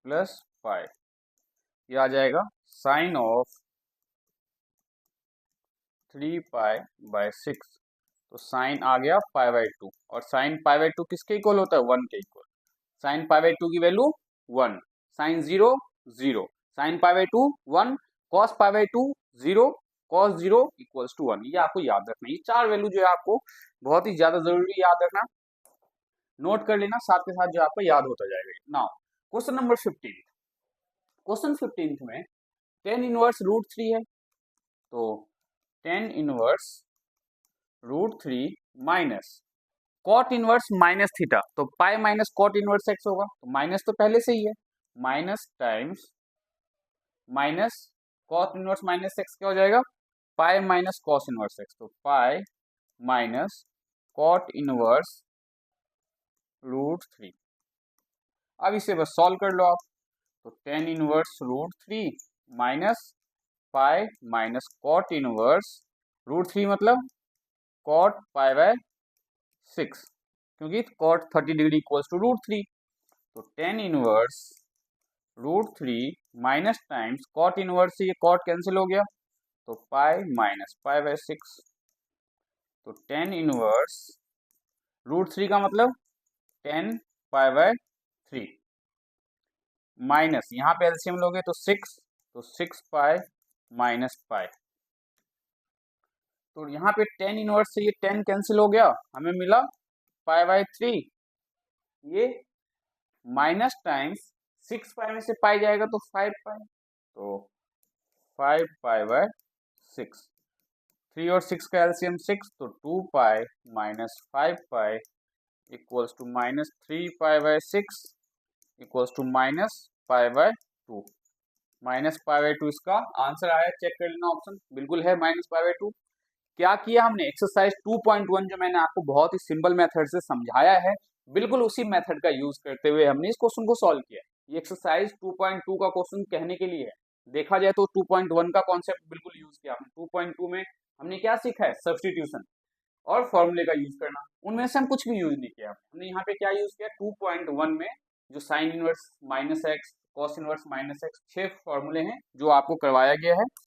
प्लस पाई, ये आ जाएगा साइन ऑफ 3 पाई बाय 6। तो साइन आ गया पाई बाय 2, और साइन पाई बाय 2 किसके इक्वल होता है? 1 के इक्वल। साइन पाई बाय 2 की value 1, sine 0 0, sine pi by 2 1, cos pi by 2 0, cos 0 equals to 1। ये आपको याद रखना, ये चार वैल्यू जो है आपको बहुत ही ज्यादा जरूरी याद रखना, नोट कर लेना साथ के साथ, जो आपको याद होता जाएगा। Now question number 15। क्वेश्चन 15 में टेन इनवर्स रूट 3 है, तो tan inverse root 3 minus cot inverse minus theta, तो pi minus cot inverse x होगा, तो माइनस तो पहले से ही है, minus times minus cot inverse minus x क्या हो जाएगा? Pi minus cos inverse x, तो pi minus cot inverse root 3। अब इसे बस सॉल्व कर लो आप, तो tan inverse root 3 minus pi minus cot inverse root 3 मतलब कॉट पाई बाय 6, क्योंकि cot 30 degree equals to root 3। तो tan inverse root 3 minus times cot inverse से ये कॉट कैंसिल हो गया, तो पाई माइनस पाई बाय 6। तो टेन इनवर्स रूट 3 का मतलब 10 पाई बाय 3 माइनस, यहाँ पे एलसीएम लोगे तो 6, तो 6 पाई माइनस पाई। तो यहाँ पे 10 इनवर्स से ये 10 कैंसिल हो गया, हमें मिला पाई बाय 3, ये माइनस टाइम्स 6 पाई में से पाई जाएगा तो 5 पाई, तो 5 पाई बाय 6। 3 और 6 का एलसीएम 6, तो 2 pi minus 5 pi equals to minus 3 pi by 6 equals to minus pi by 2। Minus pi by 2 इसका आंसर आया, चेक कर लेना, ऑप्शन बिल्कुल है माइनस पाई बाय 2। क्या किया हमने? एक्सरसाइज 2.1 जो मैंने आपको बहुत ही सिंपल मेथड से समझाया है, बिल्कुल उसी मेथड का यूज करते हुए हमने इस क्वेश्चन को सॉल्व किया। ये एक्सरसाइज 2.2 का क्वेश्चन कहने के लिए है, देखा जाए तो 2.1 का कॉन्सेप्ट बिल्कुल यूज किया हमने। 2.2 में हमने क्या सीखा है? सब्स्टिट्यूशन और फॉर्मूले का यूज करना, उनमें से हम कुछ भी यूज नहीं किया। हमने यहाँ पे क्या यूज किया? 2.1 में जो sign inverse minus x, cos inverse minus x, 6 फॉर्मूले हैं जो आपको करवाया गया है,